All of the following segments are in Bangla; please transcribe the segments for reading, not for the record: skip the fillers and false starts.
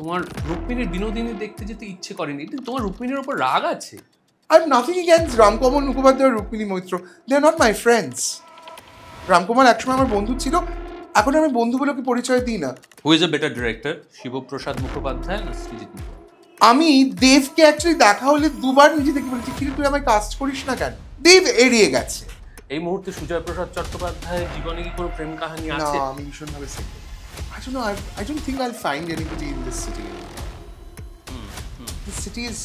তোমার রুক্মিণীর বিনোদিনী দেখতে যেতে ইচ্ছে করেনি, তোমার রুক্মিণীর ওপর রাগ আছে? I have nothing against Ramkamal Mukhopadhyay আর Rukmini Maitra. They are not my friends. Ramkumar একসময় আমার বন্ধু ছিল, এখন আমি বন্ধু বলে ওকে পরিচয় দিই না. Who is a better director, Shiboprosad Mukhopadhyay না সৃজিত মুখোপাধ্যায়? আমি দেবকে অ্যাকচুয়ালি দেখা হলে দুবার নিজে থেকে বলেছি, কিন্তু তুই আমায় কাস্ট করিস না কেন? দেব এড়িয়ে গেছে. এই মুহূর্তে সুজয় প্রসাদ চট্টোপাধ্যায়ের জীবনে কি কোনো প্রেম কাহিনী না, আছে? আমি ভীষণভাবে single. I don't know. I don't think I'll find anybody in this city. This city is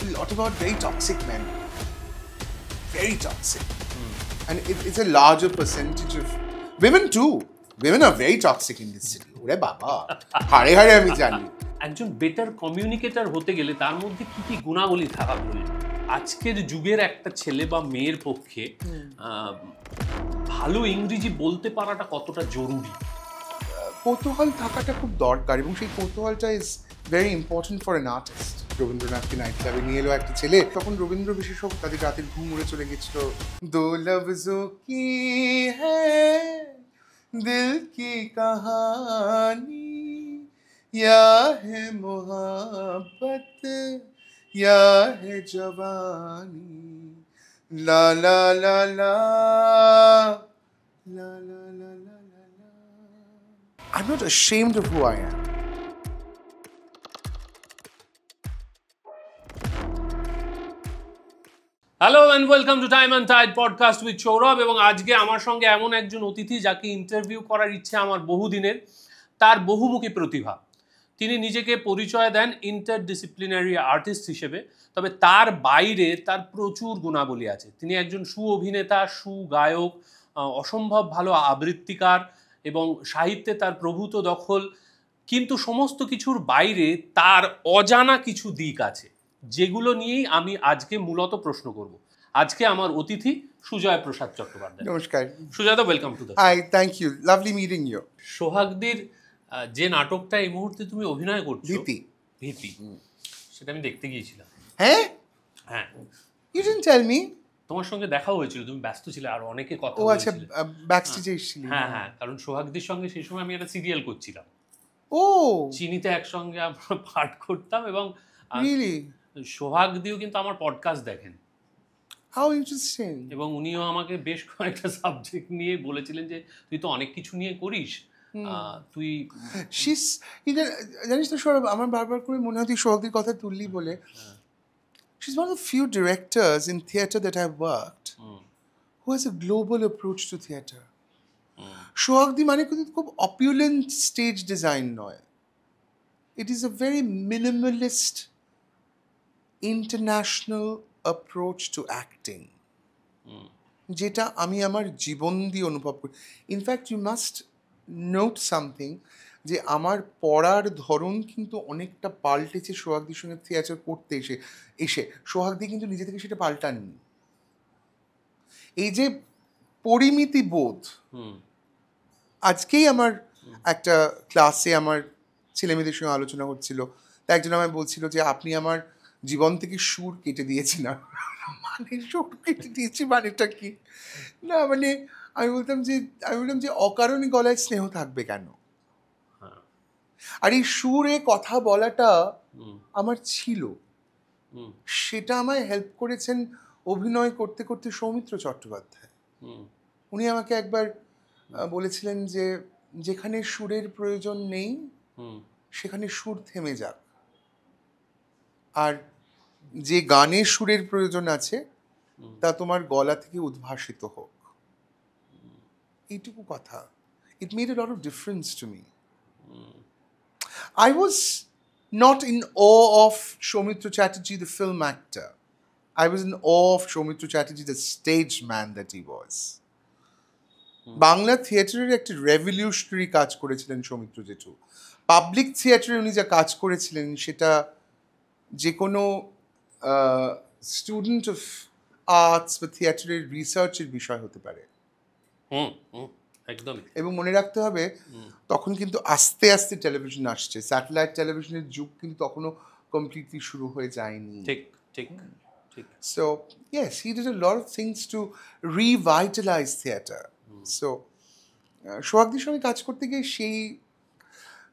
a lot about very toxic men. Very toxic. And it's a larger percentage of women too. Women are very toxic in this city. ওরে বাবা, হাড়ে হাড়ে আমি জানি. একজন বেটার কমিউনিকেটর হতে গেলে তার মধ্যে কি কি গুণাবলী থাকা প্রয়োজন? আজকের যুগের একটা ছেলে বা মেয়ের পক্ষে ভালো ইংরেজি বলতে পারাটা কতটা জরুরি? কৌতূহল থাকাটা খুব দরকার, এবং সেই কৌতূহলটা is very important for an artist. রবীন্দ্রনাথকে নাইট ক্লাবে নিয়ে এলো একটা ছেলে, তখন রবীন্দ্র বিশেষজ্ঞ তাদের রাতের ঘুম উড়ে চলে গেছিল. দো লফজো কি হ্যায় দিল কি কাহানি, ইয়া হে মোহাব্বত ইয়া হে জওয়ানি, লা লা লা লা লা লা লা লা লা. I'm not ashamed of who I am. Hello and welcome to Time and Tide podcast with Sourav. এবং আজকে আমার সঙ্গে এমন একজন অতিথি যাকে ইন্টারভিউ করার ইচ্ছে আমার বহুদিনের, তার বহুমুখী প্রতিভা। তিনি নিজেকে পরিচয় দেন ইন্টারডিসিপ্লিনারি আর্টিস্ট হিসেবে, তবে তার বাইরে তার প্রচুর গুণাবলী আছে। তিনি একজন সুঅভিনেতা, সুগায়ক, অসম্ভব ভালো আবৃত্তিকার এবং সাহিত্যে তার প্রভূত দখল। কিন্তু সমস্ত কিছুর বাইরে তার অজানা কিছু দিক আছে, যেগুলো নিয়েই আমি আজকে মূলত প্রশ্ন করব। আজকে আমার অতিথি সুজয় প্রসাদ চট্টোপাধ্যায়। নমস্কার. Sujoy da, welcome to the show. Hi, thank you. Lovely meeting you. সোহাগদির যে নাটকটা এই মুহূর্তে তুমি অভিনয় করছো, ভীতি. ভীতি, সেটা আমি দেখতে গিয়েছিলাম। হ্যাঁ? হ্যাঁ, You didn't tell me. তোমার সঙ্গে দেখা হয়েছিল, তুমি ব্যস্ত ছিলে, আর অনেকে কথা ও আচ্ছা, বলছিলে। ব্যাকস্টেজে এসেছিলি. হ্যাঁ হ্যাঁ, কারণ সোহাগদির সঙ্গে সেই সময় আমি একটা সিরিয়াল করছিলাম। ও, চিনিতে একসঙ্গে আমরা পাঠ করতাম, এবং really? সোহাগদিও কিন্তু আমার পডকাস্ট দেখেন। How interesting. এবং উনিও আমাকে বেশ কয়েকটা সাবজেক্ট নিয়ে বলেছিলেন যে তুই তো অনেক কিছু নিয়ে করিস, তুই জানিস তো সৌরভ, আমার বারবার করে মনে হয় তুই সোহাগদির কথা তুললি বলে. She's one of the few directors in theatre that I've worked who has a global approach to theatre. সোহাগদি মানে কিন্তু খুব opulent stage design নয়. It is a very minimalist international approach to acting, যেটা আমি আমার জীবন দিয়ে অনুভব করি. In fact you must note something, যে আমার পড়ার ধরন কিন্তু অনেকটা পাল্টেছে সোহাগদির সঙ্গে থিয়েটার করতে এসে সোহাগদি কিন্তু নিজে থেকে সেটা পাল্টাননি. এই যে পরিমিতি বোধ, আজকেই আমার একটা ক্লাসে আমার ছেলেমেয়েদের সঙ্গে আলোচনা হচ্ছিল, তা একজন আমায় বলছিল যে আপনি আমার জীবন থেকে সুর কেটে দিয়েছি. না মানে সুর কেটে দিয়েছি মানেটা কি? না মানে আমি বলতাম যে অকারণে গলায় স্নেহ থাকবে কেন? আর এই সুরে কথা বলাটা আমার ছিল, সেটা আমায় হেল্প করেছেন অভিনয় করতে করতে সৌমিত্র চট্টোপাধ্যায়. উনি আমাকে একবার বলেছিলেন যে যেখানে সুরের প্রয়োজন নেই সেখানে সুর থেমে যাক, আর যে গানে সুরের প্রয়োজন আছে তা তোমার গলা থেকে উদ্ভাসিত হোক. এইটুকু কথা. It made a lot of difference to me. I was not in awe of Soumitra Chatterjee, the film actor. I was in awe of Soumitra Chatterjee, the stage man that he was. Bangla থিয়েটারের একটা রেভলিউশনারি কাজ করেছিলেন সৌমিত্র জেঠু. পাবলিক থিয়েটারে উনি যা কাজ করেছিলেন সেটা যে কোনো স্টুডেন্ট অফ আর্টস বা থিয়েটারের রিসার্চের বিষয় হতে পারে. একদম. এবং মনে রাখতে হবে তখন কিন্তু আস্তে আস্তে টেলিভিশন আসছে, স্যাটেলাইট টেলিভিশনের যুগ কিন্তু তখনও কমপ্লিটলি শুরু হয়ে যায়নি. ঠিক ঠিক ঠিক. So yes, he did a lot of things to revitalize theatre. So সোহাগদির সঙ্গে কাজ করতে গিয়ে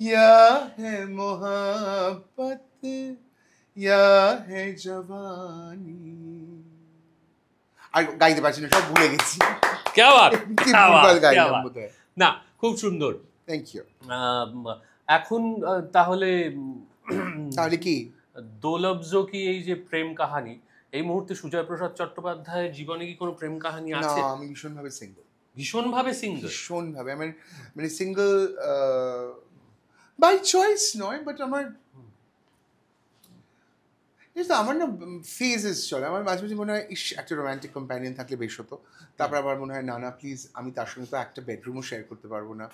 या है मोहब्बत या है जवानी আর গাইতে পারছি না সব ভুলে গেছি क्या बात কি क्या ভুলভাল बात क्या গাইলাম बात বোধহয় না খুব সুন্দর থ্যাংক ইউ এখন তাহলে তাহলে কি দো লফজো কি এই যে প্রেম কাহিনী এই মুহূর্তে সুজয় প্রসাদ চট্টোপাধ্যায়ের জীবনে কি কোনো প্রেম কাহিনী না আছে আমি ভীষণভাবে সিঙ্গেল ভীষণভাবে সিঙ্গেল ভীষণভাবে আমার মানে সিঙ্গেল বাই চয়েস নয় বাট আমার আমার না ফেজেস চলে আমার মাঝে মাঝে মনে হয় ইস একটা রোম্যান্টিক কম্প্যানিয়ন থাকলে বেশ হতো তারপর আবার মনে হয় না না প্লিজ আমি তার সঙ্গে তো একটা বেডরুমও শেয়ার করতে পারবো না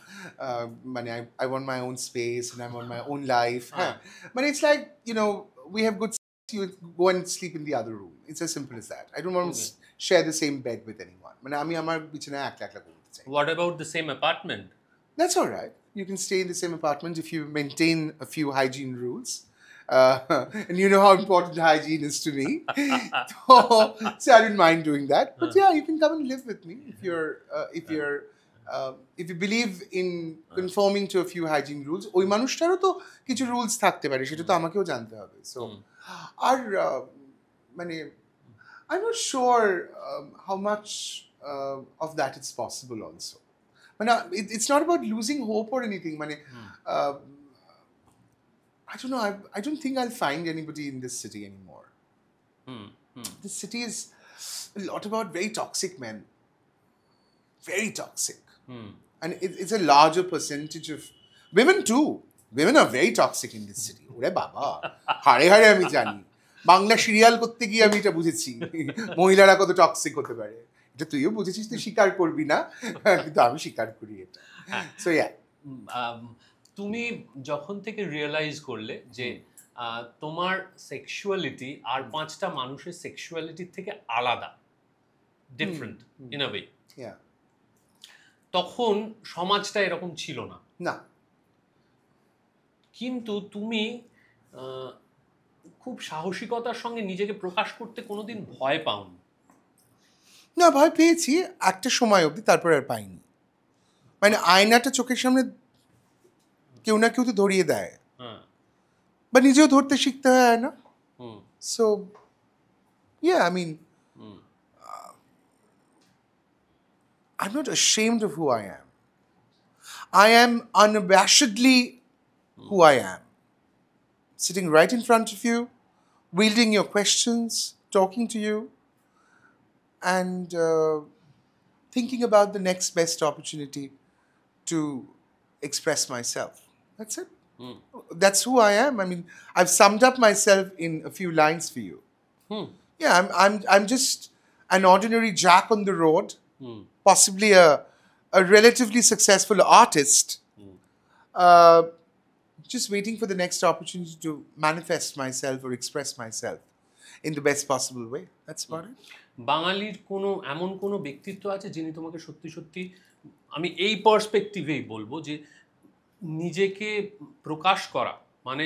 মানে I want my own space I want my own life হ্যাঁ মানে it's like you know we have good you go and sleep in the other room. It's as simple as that. I don't want to share the same bed with anyone. মানে আমি আমার বিছানায় একলা একলা ঘুমোতে চাই What about the same apartment? That's all right. You can stay in the same apartment if you maintain a few hygiene rules. And you know how important hygiene is to me. So I didn't mind doing that. But yeah, you can come and live with me if you believe in conforming to a few hygiene rules. ওই মানুষটারও তো কিছু রুলস থাকতে পারে সেটা তো আমাকেও জানতে হবে সো আর মানে I'm not sure how much of that is possible also. মানে it's not about losing hope or anything. মানে I don't know. I don't think I'll find anybody in this city anymore. This city is a lot about very toxic men. Very toxic. And it's a larger percentage of women too. Women are very toxic in this city. ওরে বাবা হারে হারে আমি জানি বাংলা সিরিয়াল করতে গিয়ে আমি এটা বুঝেছি মহিলারা কত টক্সিক হতে পারে এটা তুইও বুঝেছিস তুই স্বীকার করবি না কিন্তু আমি স্বীকার করি এটা সো ইয়া তুমি যখন থেকে রিয়েলাইজ করলে যে তোমার সেক্সুয়ালিটি আর পাঁচটা মানুষের সেক্সুয়ালিটির থেকে আলাদা ডিফারেন্ট ইন আ ওয়ে তখন সমাজটা এরকম ছিল না না কিন্তু তুমি খুব সাহসিকতার সঙ্গে নিজেকে প্রকাশ করতে কোনোদিন ভয় পাওনি না ভয় পেয়েছি একটা সময় অবধি তারপর আর পাইনি মানে আয়নাটা চোখের সামনে কেউ না কেউ তো ধরিয়ে দেয় বা নিজেও ধরতে শিখতে হয় না so yeah I mean I'm not ashamed of who I am. I am unabashedly who I am. Sitting right in front of you, wielding your questions, talking to you, and thinking about the next best opportunity to express myself. That's it. That's who I am. I mean, I've summed up myself in a few lines for you. Yeah, I'm just an ordinary jack on the road, possibly a relatively successful artist, just waiting for the next opportunity to manifest myself or express myself in the best possible way. That's about it. বাঙালির কোনো এমন কোনো ব্যক্তিত্ব আছে যিনি তোমাকে সত্যি সত্যি আমি এই পার্সপেক্টিভেই বলবো যে নিজেকে প্রকাশ করা মানে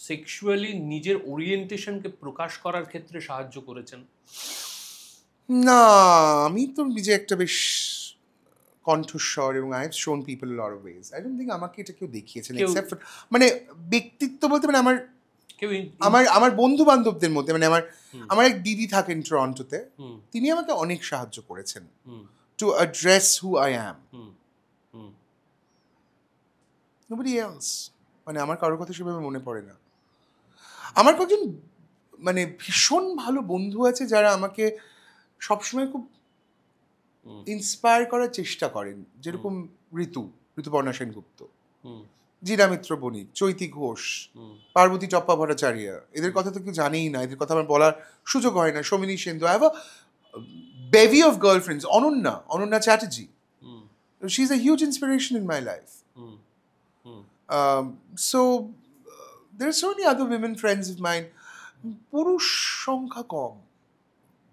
সেক্সুয়ালি নিজের ওরিয়েন্টেশনকে প্রকাশ করার ক্ষেত্রে সাহায্য করেছেন না আমি তো নিজে একটা বেশ কণ্ঠস্বর এবং I have shown people lot of ways I don't think আমাকে এটা কেউ দেখিয়েছেন এক্সেপ্ট মানে ব্যক্তিত্ব বলতে মানে আমার বন্ধু বান্ধবদের মধ্যে মানে আমার এক দিদি থাকেন টরন্টোতে তিনি আমাকে অনেক সাহায্য করেছেন to address who I am nobody else মানে আমার কারোর কথা সেভাবে মনে পড়ে না আমার কয়েকজন মানে ভীষণ ভালো বন্ধু আছে যারা আমাকে সবসময় খুব ইন্সপায়ার করার চেষ্টা করেন যেরকম ঋতুপর্ণা সেনগুপ্ত জিরা মিত্র বণিক চৈতি ঘোষ পার্বতী টপ্পা ভট্টাচার্য এদের কথা তো কেউ জানেই না এদের কথা আমার বলার সুযোগ হয় না সৌমিনী সেন্দু I have a bevy of girlfriends Ananya Chatterjee she is a huge inspiration in my life so there are so many other women friends of mine পুরুষ সংখ্যা কম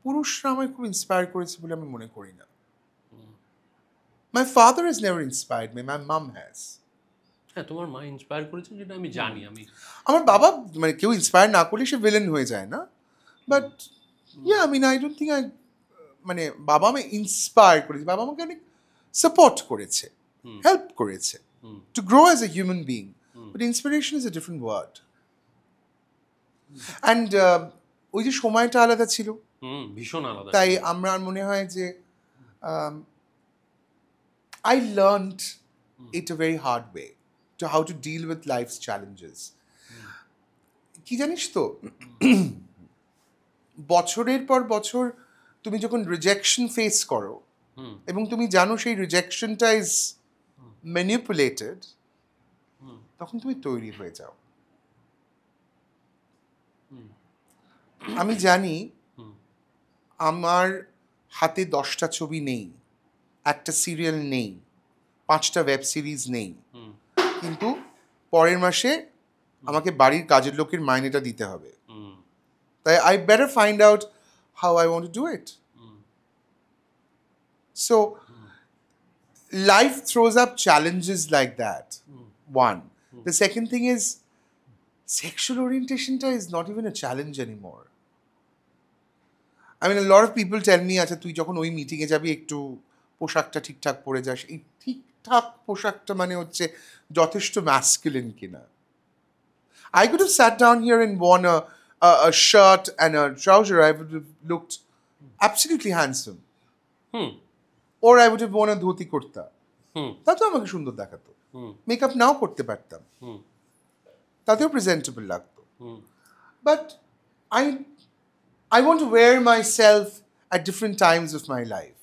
পুরুষরা আমায় খুব ইন্সপায়ার করেছে বলে আমি মনে করি না My father has never inspired me. My mom has. হ্যাঁ তোমার মা ইন্সপায়ার করেছেন যেটা আমি জানি আমি আমার বাবা মানে কেউ ইন্সপায়ার না করলে সে ভিলেন হয়ে যায় না but yeah I mean I don't think মানে বাবা আমায় ইন্সপায়ার করেছে বাবা আমাকে অনেক সাপোর্ট করেছে হেল্প করেছে to grow as a human being But inspiration is a different word. And ওই যে সময়টা আলাদা ছিল, ভীষণ আলাদা। তাই আমার মনে হয় যে I learned it a very hard way to how to deal with life's challenges. কি জানিস তো, বছরের পর বছর তুমি যখন রিজেকশন ফেস করো এবং তুমি জানো সেই রিজেকশনটা ইজ ম্যানিপুলেটেড, তখন তুমি তৈরি হয়ে যাও। আমি জানি আমার হাতে 10টা ছবি নেই, একটা সিরিয়াল নেই, 5টা ওয়েব সিরিজ নেই, কিন্তু পরের মাসে আমাকে বাড়ির কাজের লোকের মাইনেটা দিতে হবে, তাই I better find out how I want to do it. So life throws up challenges like that. One. The second thing is sexual orientation is not even a challenge anymore. I mean, a lot of people tell me, আচ্ছা তুই যখন ওই মিটিংয়ে যাবি একটু পোশাকটা ঠিকঠাক পরে যাস। এই ঠিকঠাক পোশাকটা মানে হচ্ছে যথেষ্ট ম্যাসকুলিন কিনা। I could have sat down here and worn a shirt and a trouser. I would have looked absolutely handsome. Or I would have worn a dhoti kurta. তাতেও আমাকে সুন্দর দেখাতো। মেকআপ নাও করতে পারতাম, তাতেও প্রেজেন্টেবল লাগতো। But I want to wear myself at different times of my life.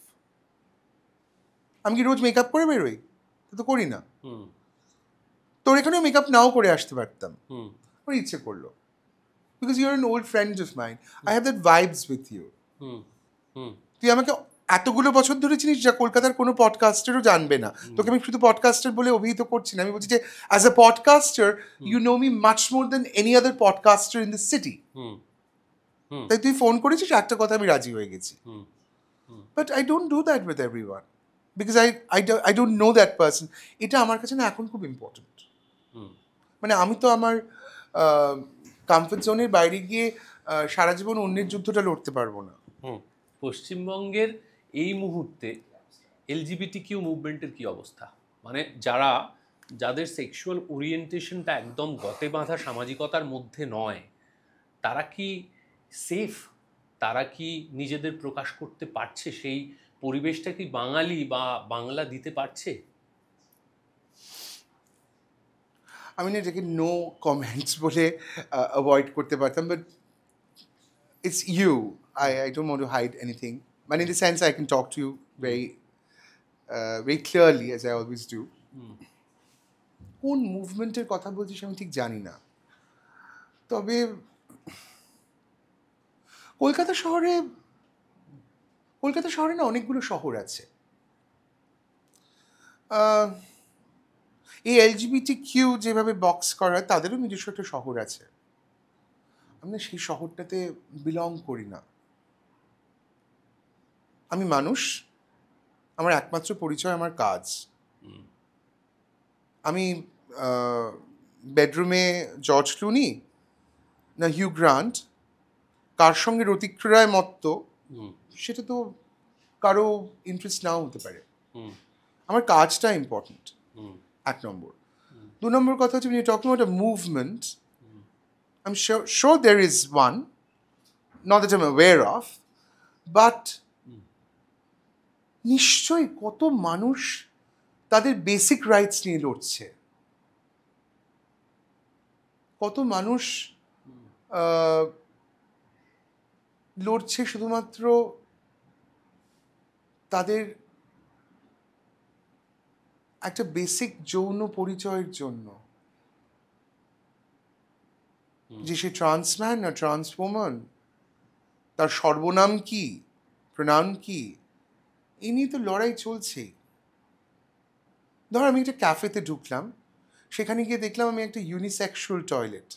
আমি কি রোজ মেকআপ করে বেরোই? তো করি না। তোর এখানেও মেকআপ নাও করে আসতে পারতাম, আমার ইচ্ছে করলো। Because you're an old friend of mine. I have that vibes with you. তুই আমাকে এতগুলো বছর ধরে চিনিস যা কলকাতার কোনো পডকাস্টারও জানবে না। তোকে আমি শুধু পডকাস্টার বলে অভিহিত করছি না, আমি বলছি যে as a podcaster you know me much more than any other podcaster in the city. তাই তুই ফোন করেছিস, একটা কথা আমি রাজি হয়ে গেছি। But I don't do that with everyone because I don't know that person. এটা আমার কাছে না এখন খুব ইম্পর্টেন্ট। মানে আমি তো আমার কমফর্ট জোনের বাইরে গিয়ে সারা জীবন অন্যের যুদ্ধটা লড়তে পারবো না। পশ্চিমবঙ্গের এই মুহূর্তে LGBTQ মুভমেন্টের কি অবস্থা? মানে যাদের সেক্সুয়াল ওরিয়েন্টেশনটা একদম গতে বাঁধা সামাজিকতার মধ্যে নয়, তারা কি সেফ? তারা কি নিজেদের প্রকাশ করতে পারছে? সেই পরিবেশটা কি বাঙালি বা বাংলা দিতে পারছে? আমি না এটাকে নো কমেন্টস বলে অ্যাভয়েড করতে পারতাম, but it's you. I don't want to hide anything. But in the sense, I can talk to you very clearly, as I always do. কোন মুভমেন্টের কথা বলছিস আমি ঠিক জানি না, তবে কলকাতা শহরে না অনেকগুলো শহর আছে। এই LGBTQ যেভাবে বক্স করা হয় তাদেরও নিজস্ব একটা শহর আছে। আমি সেই শহরটাতে বিলং করি না। আমি মানুষ, আমার একমাত্র পরিচয় আমার কাজ। আমি বেডরুমে জর্জ ক্লুনি না হিউ গ্রান্ট, কার সঙ্গে রতিক্রিয়ায় মত্ত, সেটা তো কারো ইন্টারেস্ট নাও হতে পারে। আমার কাজটা ইম্পর্টেন্ট, 1 নম্বর। 2 নম্বর কথা হচ্ছে, when you're talking about a movement, I'm sure there is one, not that I'm aware of, but নিশ্চয়ই কত মানুষ তাদের বেসিক রাইটস নিয়ে লড়ছে, কত মানুষ লড়ছে শুধুমাত্র তাদের একটা বেসিক যৌন পরিচয়ের জন্য, যে সে ট্রান্সম্যান না ট্রান্সওম্যান, তার সর্বনাম কি, প্রনাউন কি, এই নিয়ে তো লড়াই চলছে। ধর আমি একটা ক্যাফেতে ঢুকলাম, সেখানে গিয়ে দেখলাম আমি একটা unisexual toilet,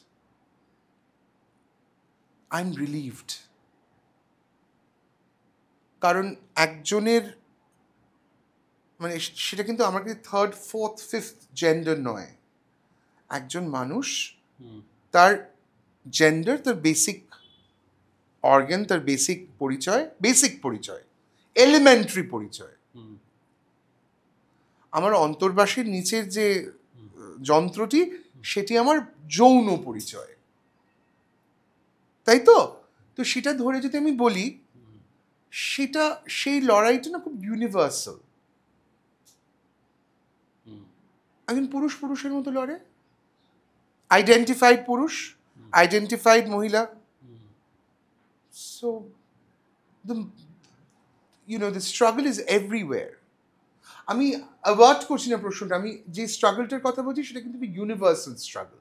I am relieved. কারণ একজনের মানে সেটা কিন্তু আমার কাছে 3rd, 4th, 5th জেন্ডার নয়। একজন মানুষ তার জেন্ডার, তার বেসিক অর্গান, তার বেসিক পরিচয়, এলিমেন্টারি পরিচয়। আমার অন্তর্বাসের নিচের যে যন্ত্রটি, সেটি আমার যৌন পরিচয়, তাই তো? তো সেটা ধরে যদি আমি বলি, সেটা সেই লড়াইটা না খুব ইউনিভার্সাল। একজন পুরুষ পুরুষের মতো লড়ে, আইডেন্টিফাইড পুরুষ, আইডেন্টিফাইড মহিলা। So the struggle is everywhere. আমি অ্যাভয়েড করছি না প্রশ্নটা, আমি যে স্ট্রাগলটার কথা বলছি সেটা কিন্তু universal struggle.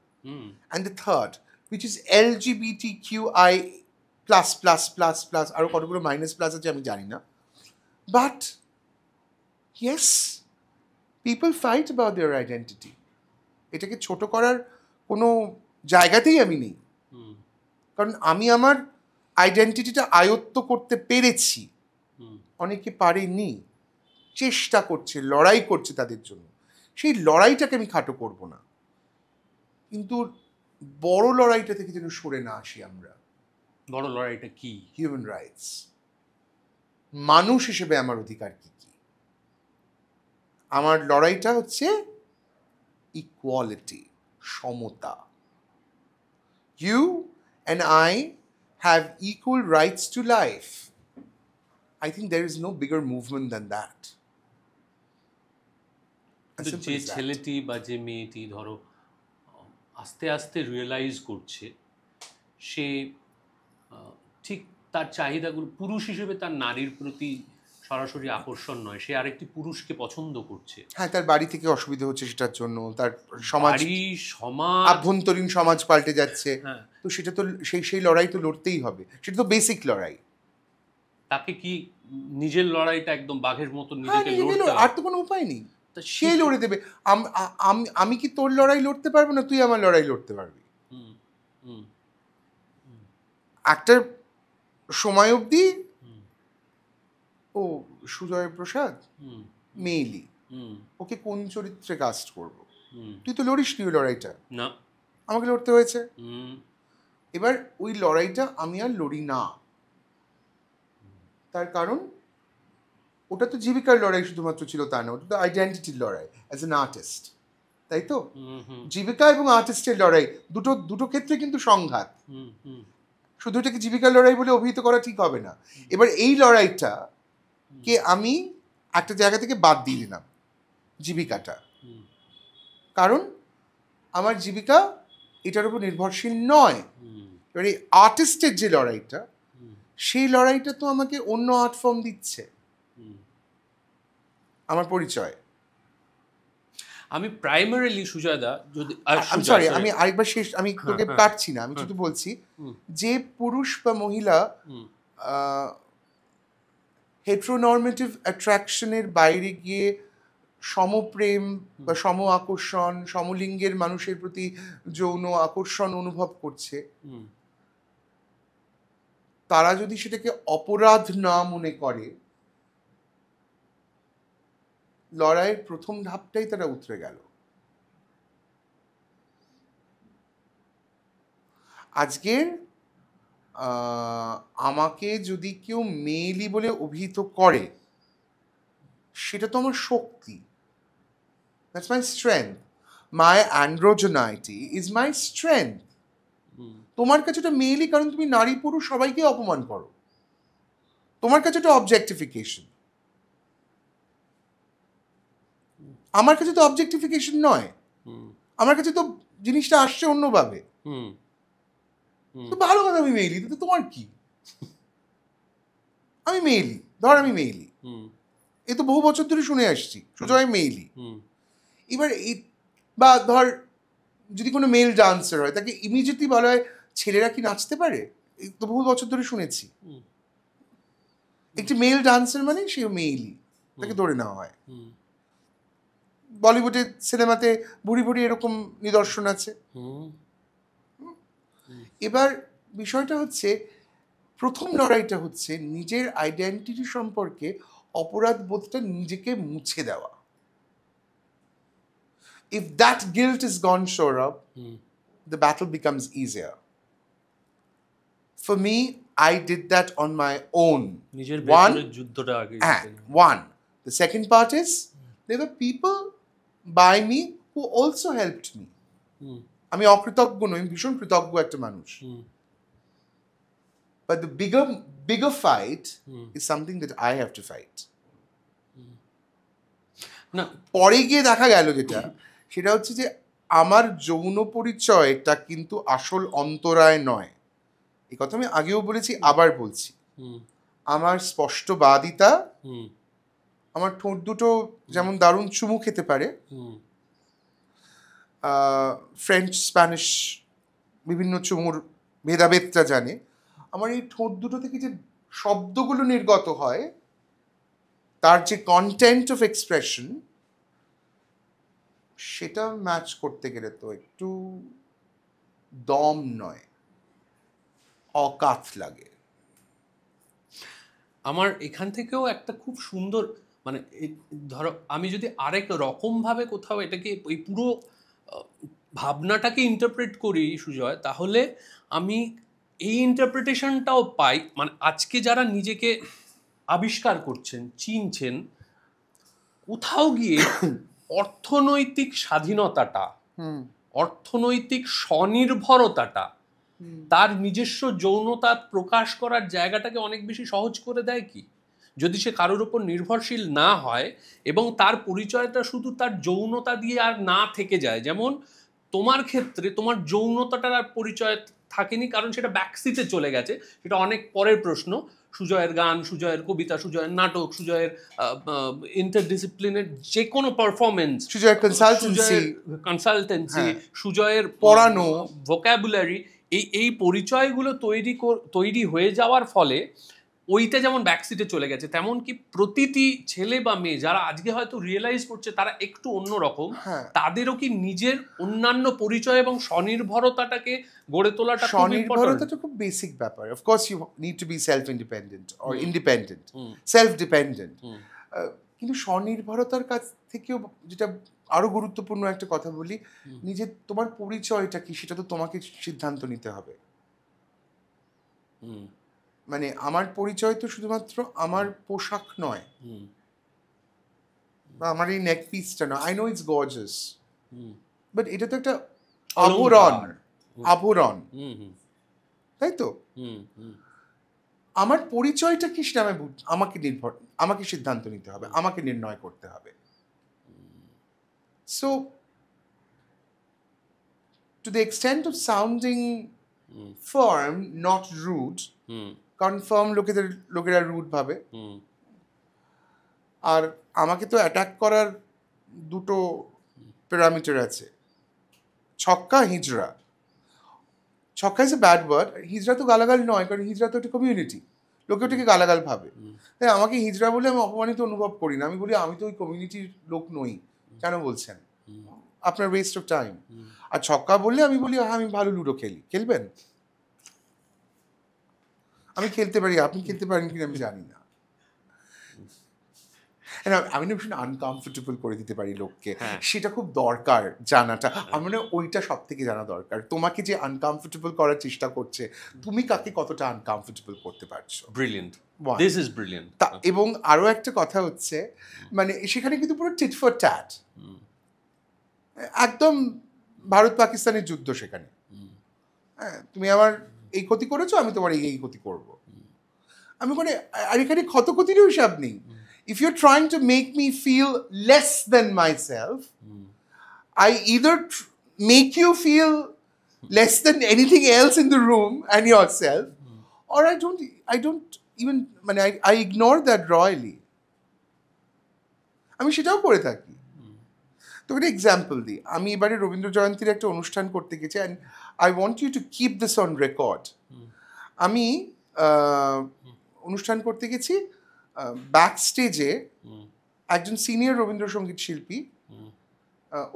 And the third, which is LGBTQI plus plus plus plus, আরও কতগুলো মাইনাস প্লাস আছে আমি জানি না, but yes, people fight about their identity. এটাকে ছোট করার কোনো জায়গাতেই আমি নেই, কারণ আমি আমার আইডেন্টিটিটা আয়ত্ত করতে পেরেছি, অনেকে পারেনি, চেষ্টা করছে, লড়াই করছে তাদের জন্য। সেই লড়াইটাকে আমি খাটো করব না, কিন্তু বড় লড়াইটা থেকে যেন সরে না আসি আমরা। বড় লড়াইটা কি? হিউম্যান রাইটস, মানুষ হিসেবে আমার অধিকার কি কি। আমার লড়াইটা হচ্ছে ইকুয়ালিটি, সমতা। You and I have equal rights to life. I think there is no bigger movement than that. যে ছেলেটি বা যে মেয়েটি ধরো আস্তে আস্তে রিয়েলাইজ করছে সে ঠিক তার চাহিদাগুলো, পুরুষ হিসেবে তার নারীর প্রতি সরাসরি আকর্ষণ নয়, সে আরেকটি পুরুষকে পছন্দ করছে। হ্যাঁ, তার বাড়ি থেকে অসুবিধা হচ্ছে সেটার জন্য, তার সমাজ, সমাজ, আভ্যন্তরীণ সমাজ পাল্টে যাচ্ছে। তো সেটা তো সেই লড়াই তো লড়তেই হবে, সেটা তো বেসিক লড়াই। তাকে কি নিজের লড়াইটা একদম বাঘের মতো নিজেকে লড়তে হবে? আর তো কোনো উপায় নেই, সে লড়ে দেবে। আমি কি তোর লড়াই লড়তে পারবো না? তুই আমার লড়াই লড়তে পারবি। একটা সময় অবধি ও সুজয় প্রসাদ মেইলি, ওকে কোন চরিত্রে কাস্ট করবো? তুই তো লড়িস নি ওই লড়াইটা, না, আমাকে লড়তে হয়েছে। এবার ওই লড়াইটা আমি আর লড়ি না, তার কারণ ওটা তো জীবিকার লড়াই শুধুমাত্র ছিল তা না, ওটা তো আইডেন্টিটির লড়াই অ্যাজ অ্যান আর্টিস্ট, তাই তো? জীবিকা এবং আর্টিস্টের লড়াই দুটো ক্ষেত্রে কিন্তু সংঘাত। শুধু এটাকে জীবিকার লড়াই বলে অভিহিত করা ঠিক হবে না। এবার এই লড়াইটা কে আমি একটা জায়গা থেকে বাদ দিয়ে দিলাম, জীবিকাটা, কারণ আমার জীবিকা এটার উপর নির্ভরশীল নয়। এবার এই আর্টিস্টের যে লড়াইটা, সেই লড়াইটা তো আমাকে অন্য আর্ট ফর্ম দিচ্ছে, আমার পরিচয়। আমি প্রাইমারিলি সুজয়দা, যদি সরি আমি আরেকবার শেষ, আমি তোকে কাটছি না, আমি শুধু বলছি যে পুরুষ বা মহিলা হেটেরোনর্মেটিভ অ্যাট্রাকশনের বাইরে গিয়ে সমপ্রেম বা সম আকর্ষণ, সমলিঙ্গের মানুষের প্রতি যৌন আকর্ষণ অনুভব করছে, তারা যদি সেটাকে অপরাধ না মনে করে, লড়াইয়ের প্রথম ধাপটাই তারা উতরে গেল। আজকের আমাকে যদি কেউ মেয়েলি বলে অভিহিত করে, সেটা তো আমার শক্তি, that's my strength. My androgyneity is my strength. তোমার কাছে ওটা মেয়েলি কারণ তুমি নারী পুরুষ সবাইকে অপমান করো, তোমার কাছে ওটা অবজেক্টিফিকেশন। আমার কাছে তো অবজেক্টিফিকেশন নয়, আমার কাছে তো জিনিসটা আসছে অন্যভাবে। তো ভালো কথা, আমি মেইলি, তো তোমার কি? আমি মেইলি, ধর আমি মেইলি, এ তো বহু বছর ধরে শুনে আসছি সুজয় মেইলি। এবার বা ধর যদি কোনো মেল ডান্সার হয়, তাকে ইমিডিয়েটলি বলা হয় ছেলেরা কি নাচতে পারে? এই তো বহু বছর ধরে শুনেছি। একটি মেল ডান্সার মানে সে মেইলি, তাকে ধরে নেওয়া হয়। বলিউডের সিনেমাতে বুড়ি বুড়ি এরকম নিদর্শন আছে। এবার বিষয়টা হচ্ছে, প্রথম লড়াইটা হচ্ছে নিজের আইডেন্টিটি সম্পর্কে অপরাধ বোধটা নিজেকে মুছে দেওয়া। If that guilt is gone, Saurabh, the battle becomes easier. For me, I did that on my own. One. The second part is, there were people by me who also helped me. আমি অকৃতজ্ঞ নই, আমি ভীষণ কৃতজ্ঞ একটা মানুষ। But the bigger fight is something that I have to fight. না, পরে গিয়ে দেখা গেল সেটা হচ্ছে যে আমার যৌন পরিচয়টা কিন্তু আসল অন্তরায় নয়। এই কথা আমি আগেও বলেছি, আবার বলছি। আমার স্পষ্টবাদিতা, আমার ঠোঁট দুটো যেমন দারুণ চুমু খেতে পারে, ফ্রেঞ্চ স্প্যানিশ বিভিন্ন চুমুর ভেদাভেদটা জানে, আমার এই ঠোঁট দুটো থেকে যে শব্দগুলো নির্গত হয়, তার যে কন্টেন্ট অফ এক্সপ্রেশন, সেটা ম্যাচ করতে গেলে তো একটু দম নয়, অকাত লাগে। আমার এখান থেকেও একটা খুব সুন্দর, মানে ধরো আমি যদি আরেক রকম ভাবে কোথাও এটাকে এই পুরো ভাবনাটাকে ইন্টারপ্রেট করি সুজয়, তাহলে আমি এই ইন্টারপ্রিটেশনটাও পাই, মানে আজকে যারা নিজেকে আবিষ্কার করছেন, চিনছেন, কোথাও গিয়ে অর্থনৈতিক স্বাধীনতাটা, অর্থনৈতিক স্বনির্ভরতাটা, তার নিজস্ব যৌনতা প্রকাশ করার জায়গাটাকে অনেক বেশি সহজ করে দেয় কি, যদি সে কারোর উপর নির্ভরশীল না হয় এবং তার পরিচয়টা শুধু তার যৌনতা দিয়ে আর না থেকে যায়। যেমন তোমার ক্ষেত্রে তোমার যৌনতাটার আর পরিচয় থাকেনি, কারণ সেটা ব্যাকসিটে চলে গেছে, সেটা অনেক পরের প্রশ্ন। সুজয়ের গান, সুজয়ের কবিতা, সুজয়ের নাটক, সুজয়ের ইন্টারডিসিপ্লিনের যে কোনো পারফরমেন্স, সুজয়ের কনসালটেন্সি, সুজয়ের পড়ানো ভোকাবুলারি, এই পরিচয়গুলো তৈরি হয়ে যাওয়ার ফলে ওইটা যেমন ব্যাকসিটে চলে গেছে, তেমন কি প্রতিটি ছেলে বা মেয়ে যারা আজকে হয়তো রিয়েলাইজ করছে তারা একটু অন্যরকম, তাদেরও কি নিজের অন্যান্য পরিচয় এবং স্বনির্ভরতাটাকে গড়ে তোলাটা খুব ইম্পর্টেন্ট? স্বনির্ভরতাটা খুব বেসিক ব্যাপার। Of course you need to be self independent or independent, self dependent, কিন্তু স্বনির্ভরতার কাছ থেকেও যেটা আরো গুরুত্বপূর্ণ একটা কথা বলি, নিজের তোমার পরিচয়টা কি সেটা তো তোমাকে সিদ্ধান্ত নিতে হবে। মানে আমার পরিচয় তো শুধুমাত্র আমার পোশাক নয়, বা আমার এই নেক পিসটা নয়। I know it's gorgeous, but এটা তো একটা আভরণ, তাই তো? আমার পরিচয়টা কি সেটা আমাকে সিদ্ধান্ত নিতে হবে, আমাকে নির্ণয় করতে হবে। So to the extent of sounding firm, not rude, কারণ ফার্ম লোকেরা রুড ভাবে, আর আমাকে তো অ্যাটাক করার দুটো প্যারামিটার আছে, ছক্কা, হিজড়া। ছক্কা ইজ এ ব্যাড ওয়ার্ড, হিজড়া তো গালাগাল নয়, কারণ হিজড়া তো একটা কমিউনিটি, লোকে ওটাকে গালাগাল ভাবে। তাই আমাকে হিজড়া বলে আমি অপমানিত অনুভব করি না, আমি বলি আমি তো ওই কমিউনিটির লোক নই, কেন বলছেন, আপনার ওয়েস্ট অফ টাইম। আর ছক্কা বললে আমি বলি হ্যাঁ আমি ভালো লুডো খেলবেন, আমি খেলতে পারি, আপনি খেলতে পারেন কিনা আমি জানি না। আমি না ভীষণ আনকমফোর্টেবল করে দিতে পারি লোককে, সেটা খুব দরকার জানাটা। আমার মনে হয় ওইটা সব থেকে জানা দরকার, তোমাকে যে আনকমফোর্টেবল করার চেষ্টা করছে, তুমি কাকে কতটা আনকমফোর্টেবল করতে পারছো। Brilliant, this is brilliant. এবং আরো একটা কথা হচ্ছে, মানে সেখানে কিন্তু পুরো টিট ফর ট্যাট, একদম ভারত পাকিস্তানের যুদ্ধ সেখানে। হ্যাঁ, তুমি আমার এই ক্ষতি করেছো, আমি তোমার এই ক্ষতি করব। আমি মানে আর এখানে ক্ষতিরও হিসাব নেই। If you're trying to make me feel less than myself, I either make you feel less than anything else in the room and yourself, or I don't even, মানে I ignore that royally. আমি সেটাও করে থাকি। তো একটা এক্সাম্পল দিই, আমি এবারে রবীন্দ্র জয়ন্তীর একটা অনুষ্ঠান করতে গেছি, and I want you to keep this on record. আমি অনুষ্ঠান করতে গেছি, ব্যাক স্টেজে একজন সিনিয়র রবীন্দ্রসঙ্গীত শিল্পী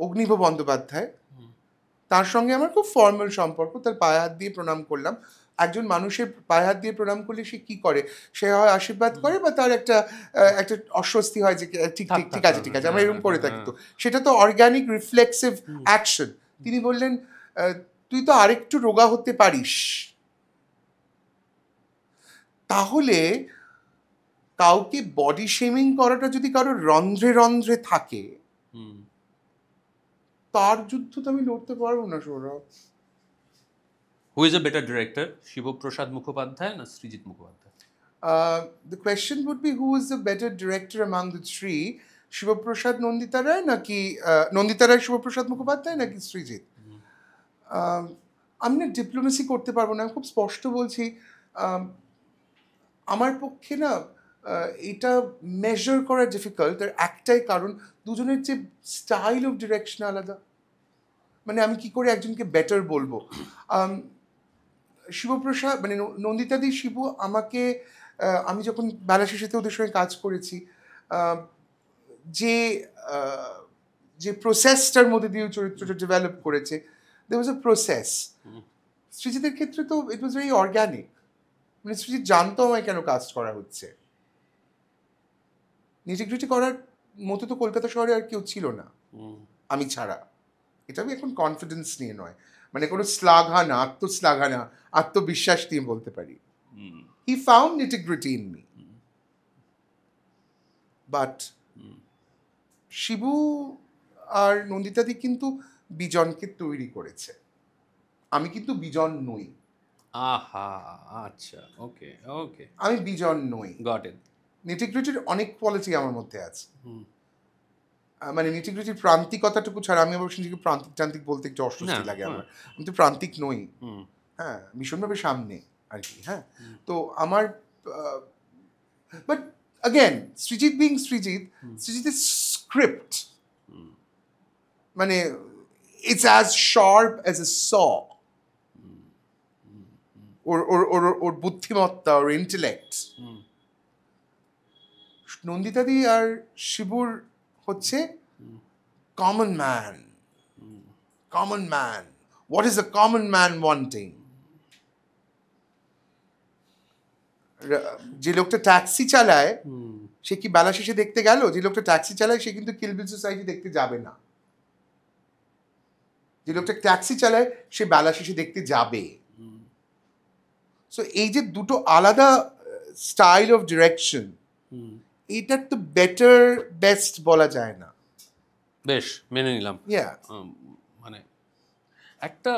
অগ্নিভ বন্দ্যোপাধ্যায়, তার সঙ্গে আমার খুব ফর্মাল সম্পর্ক, তার পায়ে হাত দিয়ে প্রণাম করলাম। একজন মানুষের পায়ে হাত দিয়ে প্রণাম করলে সে কি করে, সে হয় আশীর্বাদ করে বা তার একটা অস্বস্তি হয় যে ঠিক আছে আমরা এরকম করে থাকি। তো সেটা তো অর্গ্যানিক রিফ্লেক্সিভ অ্যাকশন। তিনি বললেন, তুই তো আরেকটু রোগা হতে পারিস। তাহলে কাউকে বডি শেমিং করাটা যদি কারোর রন্ধ্রে রন্ধ্রে থাকে, তার যুদ্ধ তো আমি লড়তে পারবো না Sourav. Who is a better director, Shiboprosad Mukhopadhyay না Srijit Mukhopadhyay? The question would be who is the better director among the three, Shiboprosad Nandita রায় নাকি নন্দিতা রায় শিবপ্রসাদ মুখোপাধ্যায় নাকি সৃজিত? আমি না ডিপ্লোমেসি করতে পারবো না, আমি খুব স্পষ্ট বলছি। আমার পক্ষে না এটা মেজার করা ডিফিকাল্ট। তার একটাই কারণ, দুজনের যে স্টাইল অফ ডিরেকশন আলাদা। মানে আমি কি করে একজনকে বেটার বলবো? শিবপ্রসাদ মানে নন্দিতাদি শিবু আমাকে, আমি যখন বেলা শেষেতে ওদের সঙ্গে কাজ করেছি, যে যে প্রসেসটার মধ্যে দিয়ে চরিত্রটা ডেভেলপ করেছে, there was a process. সৃজিতের ক্ষেত্রে তো ইট ওয়াজ ভেরি অর্গ্যানিক। মানে সৃজিত জানতো আমায় কেন কাস্ট করা হচ্ছে। নিটিগ্রিটি করার মতো তো কলকাতা শহরে আর কেউ ছিল না আমি ছাড়া। এটা আমি এখন কনফিডেন্স নিয়ে নয়, মানে কোনো শ্লাঘা না, আত্মশ্লাঘা না, আত্মবিশ্বাস দিয়ে বলতে পারি। He found nitty gritty in me. But Shibu আর নন্দিতাদি কিন্তু বিজনকে তৈরি করেছে, আমি কিন্তু বিজন নই। আহা, আচ্ছা, ওকে ওকে, আমি বিজন নই। Got it. নিটিগ্রিটির অনেক কোয়ালিটি আমার মধ্যে আছে। মানে নিটিগ্রিটির প্রান্তিকতাটুকু ছাড়া, আমি অবশ্য নিজেকে প্রান্তিক টান্তিক বলতে একটু অস্বস্তি লাগে আমার। আমি তো প্রান্তিক নই, হ্যাঁ, ভীষণভাবে সামনে আর কি। হ্যাঁ, তো আমার but again, Srijit being Srijit, Srijit's script, মানে it's as sharp as a saw. Or বুদ্ধিমত্তা, or intellect. নন্দিতাদি আর শিবুর হচ্ছে common man. Common man. What is a common man wanting? যে লোকটা ট্যাক্সি চালায় সে কি বেলা শেষে দেখতে গেল? যে লোকটা ট্যাক্সি চালায় সে কিন্তু কিল বিল সোসাইটি দেখতে যাবে না। যে লোকটা ট্যাক্সি চালায় সে বেলা শেষে দেখতে যাবে। সো এই যে দুটো আলাদা স্টাইল অফ ডিরেকশন, এটার তো বেটার বেস্ট বলা যায় না। বেশ, মেনে নিলাম। ইয়া, মানে একটা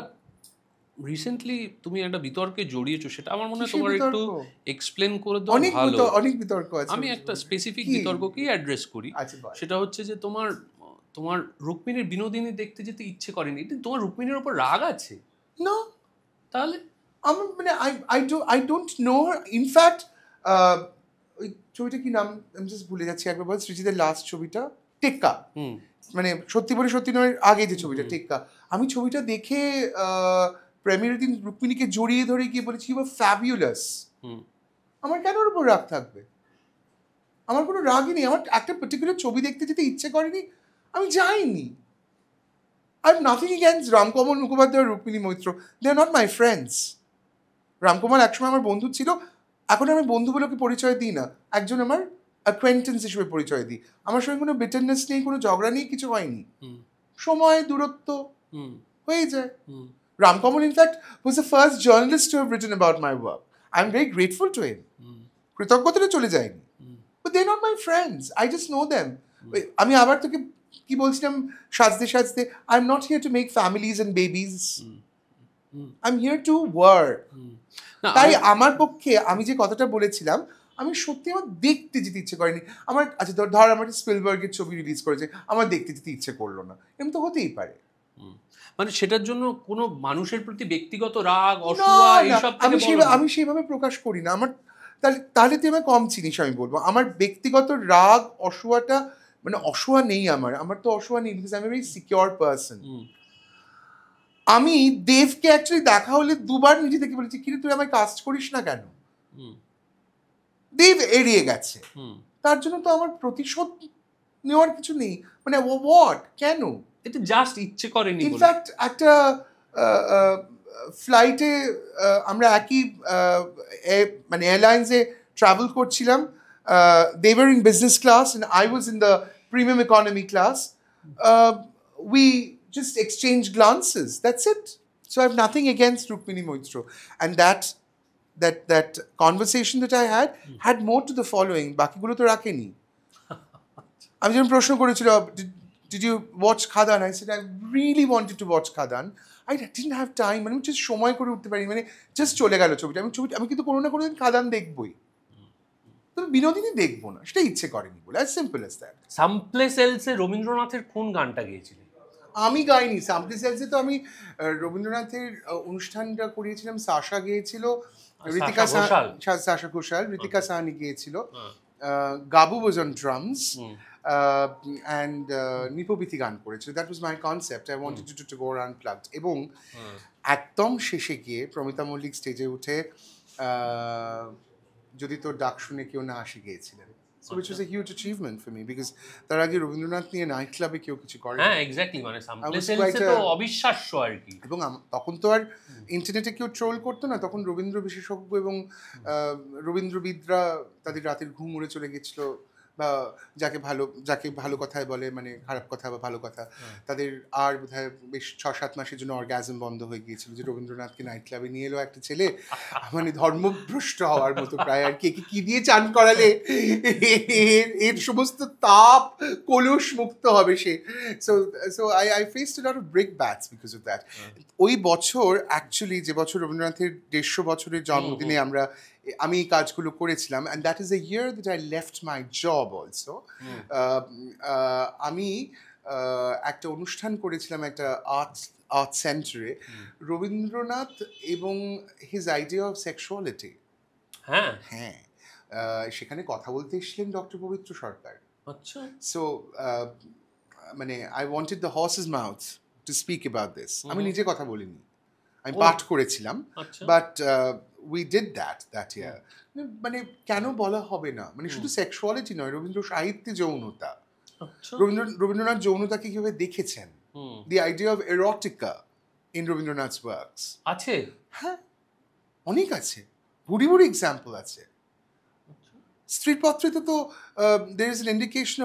রিসেন্টলি তুমি একটা বিতর্কে জড়িয়েছো, সেটা আমার মনে হয় তোমার একটু এক্সপ্লেন করে দাও ভালো। অনেক বিতর্ক আছে। আমি একটা স্পেসিফিক বিতর্ককেই অ্যাড্রেস করি। সেটা হচ্ছে যে তোমার রুক্মিণীর বিনোদিনী দেখতে যেতে ইচ্ছে করেনি। তোমার রুক্মিণীর ওপর রাগ আছে? না। তাহলে আমার মানে আই ডোন্ট নো। ইনফ্যাক্ট ওই ছবিটা কি নাম আমি জাস্ট ভুলে যাচ্ছি, একবার বল। সৃজিতের লাস্ট ছবিটা টেক্কা, মানে সত্যি বলে সত্যি নয় আগে যে ছবিটা টেক্কা, আমি ছবিটা দেখে প্রেমিয়ারের দিন রুক্মিণীকে জড়িয়ে ধরে গিয়ে বলেছি ইউ আর ফ্যাবিউলাস। আমার কেন ওর উপর রাগ থাকবে? আমার কোনো রাগই নেই। আমার একটা পার্টিকুলার ছবি দেখতে যেতে ইচ্ছে করেনি, আমি যাইনি। I have nothing against Ramkamal Mukhopadhyay আর Rukmini Maitra, they are not my friends. Ramkumar একসময় আমার বন্ধু ছিল, এখন আমি বন্ধু বলে পরিচয় দিই না, একজন আমার অ্যাকোয়েন্টেন্স হিসেবে পরিচয় দিই। আমার সঙ্গে কোনো বিটারনেস নেই, কোনো ঝগড়া নেই, কিছু হয়নি। সময়, দূরত্ব হয়ে যায়। Ramkamal, in fact, was the first journalist to have written about my work. I'm very grateful to him. কৃতজ্ঞতাটা চলে যায়নি। But they're not my friends. I just know them. আমি আবার তোকে কি বলছিলাম সাজতে সাজতে, I'm not here to make families and babies. I'm here to work. তাই আমার পক্ষে আমি যে কথাটা বলেছিলাম, আমি সত্যি আমার দেখতে যেতে ইচ্ছে করেনি। আমার আচ্ছা ধর আমার স্পিলবার্গের ছবি রিলিজ করেছে, আমার দেখতে যেতে ইচ্ছে করলো না, এরকম তো হতেই পারে। মানে সেটার জন্য কোনো মানুষের প্রতি ব্যক্তিগত রাগ, অসূয়া এইসব আমি সেইভাবে প্রকাশ করি না। আমার তাহলে তুই আমার কম চিনিস, আমি বলবো আমার ব্যক্তিগত রাগ অসূয়াটা, মানে অসূয়া নেই আমার তো অসূয়া নেই, because I M a very secure person. আমি দেবকে অ্যাকচুয়ালি দেখা হলে দুবার নিজে থেকে বলেছি, কিরে তুই আমায় কাস্ট করিস না কেন? দেব এড়িয়ে গেছে, তার জন্য তো আমার প্রতিশোধ নেওয়ার কিছু নেই। মানে হোয়াট, কেন? এটা জাস্ট ইচ্ছে করেনি। ইনফ্যাক্ট একটা ফ্লাইটে আমরা একই মানে এয়ারলাইন্সে ট্রাভেল করছিলাম। they were in business class and I was in the premium economy class. We just exchanged glances, that's it. So I have nothing against Rukmini Moitro, and that conversation that I had more to the following, বাকিগুলো তো রাখেনি। আমি যখন প্রশ্ন করেছিল did you watch Khadan? I said, I really wanted to watch Khadan. I didn't have time. মানে just সময় করে উঠতে পারি, মানে জাস্ট চলে গেল ছবিটা। আমি কিন্তু কোনো না কোনো দিন খাদান দেখবই, তবে বিনোদিনী দেখবো না, সেটা ইচ্ছে করেনি বলে, as simple as that. Someplace else রবীন্দ্রনাথের কোন গানটা গেয়েছিলেন? আমি গাইনি সামপ্লেস এলসে, তো আমি রবীন্দ্রনাথের অনুষ্ঠানটা করিয়েছিলাম, সাশা গিয়েছিল, সাশা ঘোষাল, ঋতিকা সাহানি গিয়েছিল, গাবু was on drums, and নিপবিতি গান করেছিল। That was my concept. I wanted to go around plugged. এবং একদম শেষে গিয়ে প্রমিতা মল্লিক স্টেজে উঠে যদি তোর ডাক শুনে কেউ না আসে গিয়েছিলেন। So which was a huge achievement for me, because তার আগে রবীন্দ্রনাথ নিয়ে নাইট ক্লাবে কেউ কিছু করে। হ্যাঁ, এক্স্যাক্টলি, মানে সামপ্লেস এলসে তো অবিশ্বাস্য আর কি। এবং তখন তো আর ইন্টারনেটে কেউ ট্রোল করতো না, তখন রবীন্দ্র বিশেষজ্ঞ এবং রবীন্দ্রবিদরা তাদের রাতের ঘুম উড়ে চলে গেছিল, বা যাকে ভালো কথায় বলে, মানে খারাপ কথা বা ভালো কথা, তাদের আর বোধহয় বেশ 6-7 মাসের জন্য অর্গাজম বন্ধ হয়ে গিয়েছিল, যে রবীন্দ্রনাথকে নাইট ক্লাবে নিয়ে এলো একটা ছেলে, মানে ধর্মভ্রষ্ট হওয়ার মতো প্রায় আর কি দিয়ে চান করালে এর সমস্ত তাপ কলুষ মুক্ত হবে সে। So I faced a lot of brickbats because of that. ওই বছর অ্যাকচুয়ালি, যে বছর রবীন্দ্রনাথের 150 বছরের জন্মদিনে আমি এই কাজগুলো করেছিলাম, and that is a year that I left my job also. আমি একটা অনুষ্ঠান করেছিলাম একটা আর্ট সেন্টারে, রবীন্দ্রনাথ এবং হিজ আইডিয়া অফ সেক্সুয়ালিটি। হ্যাঁ, সেখানে কথা বলতে এসেছিলেন ডক্টর পবিত্র সরকার। আচ্ছা। সো মানে I wanted the horse's mouth to speak about this. আমি নিজে কথা বলিনি, আমি পাঠ করেছিলাম, but we did that year. মানে কেন বলা হবে না, মানে শুধু সেক্সুয়ালিটি নয়, রবীন্দ্র সাহিত্যে যৌনতা, রবীন্দ্রনাথ যৌনতাকে কিভাবে দেখেছেন, the idea of erotica in Rabindranath works আছে। হ্যাঁ, অনেক আছে, ভুরি এক্সাম্পল আছে। স্ত্রীপত্রে তো there is an indication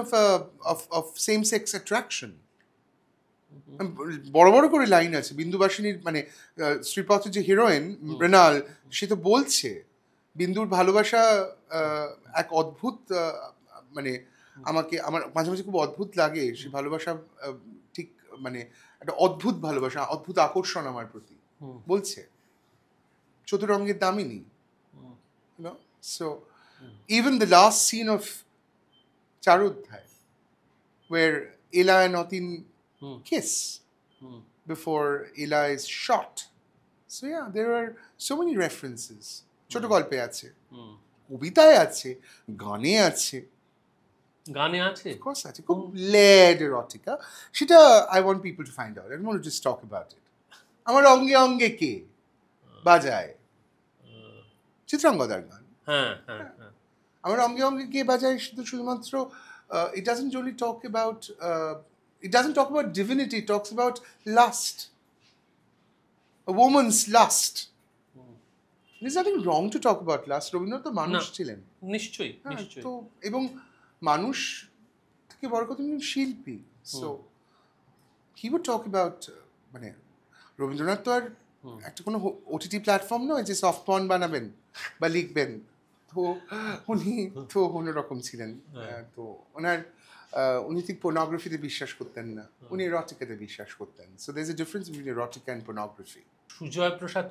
of same sex attraction. বড় করে লাইন আছে বিন্দুবাসিনীর, মানে শ্রীপত্রের যে হিরোইন মৃণাল, সে তো বলছে বিন্দুর ভালোবাসা এক অদ্ভুত, মানে আমার মাঝে মাঝে খুব অদ্ভুত লাগে সে ভালোবাসা, ঠিক মানে একটা অদ্ভুত ভালোবাসা, অদ্ভুত আকর্ষণ আমার প্রতি, বলছে চতুরঙ্গের Damini. So even the last scene of Charudhai, where Ela and Atin kiss before Ela is shot. So yeah, there are so many references. ছোট গল্পে আছে, কবিতায় আছে, গানে আছে, of course আছে, খুব layered erotica. সেটা I want people to find out. I don't want to just talk about it. আমার অঙ্গে অঙ্গে কে বাজায়, চিত্রাঙ্গদার গান। আমার অঙ্গে অঙ্গে কে বাজায় শুধুমাত্র, it doesn't only talk about it doesn't talk about divinity, it talks about lust, a woman's lust. There's nothing wrong to talk about lust. Rabindranath তো মানুষ ছিলেন, নিশ্চয়ই। তো এবং মানুষ থেকে বড় কথা শিল্পী, so he would talk about, মানে রবীন্দ্রনাথ তো আর একটা কোনো ওটিটি প্ল্যাটফর্ম নয় যে সফট পর্ন বানাবেন বা লিখবেন, তো উনি তো অন্যরকম ছিলেন। তো উনি ঠিক পর্নোগ্রাফিতে বিশ্বাস করতেন না, উনি এরোটিকাতে বিশ্বাস করতেন। So there is a difference between erotica and pornography. Sujoy Prasad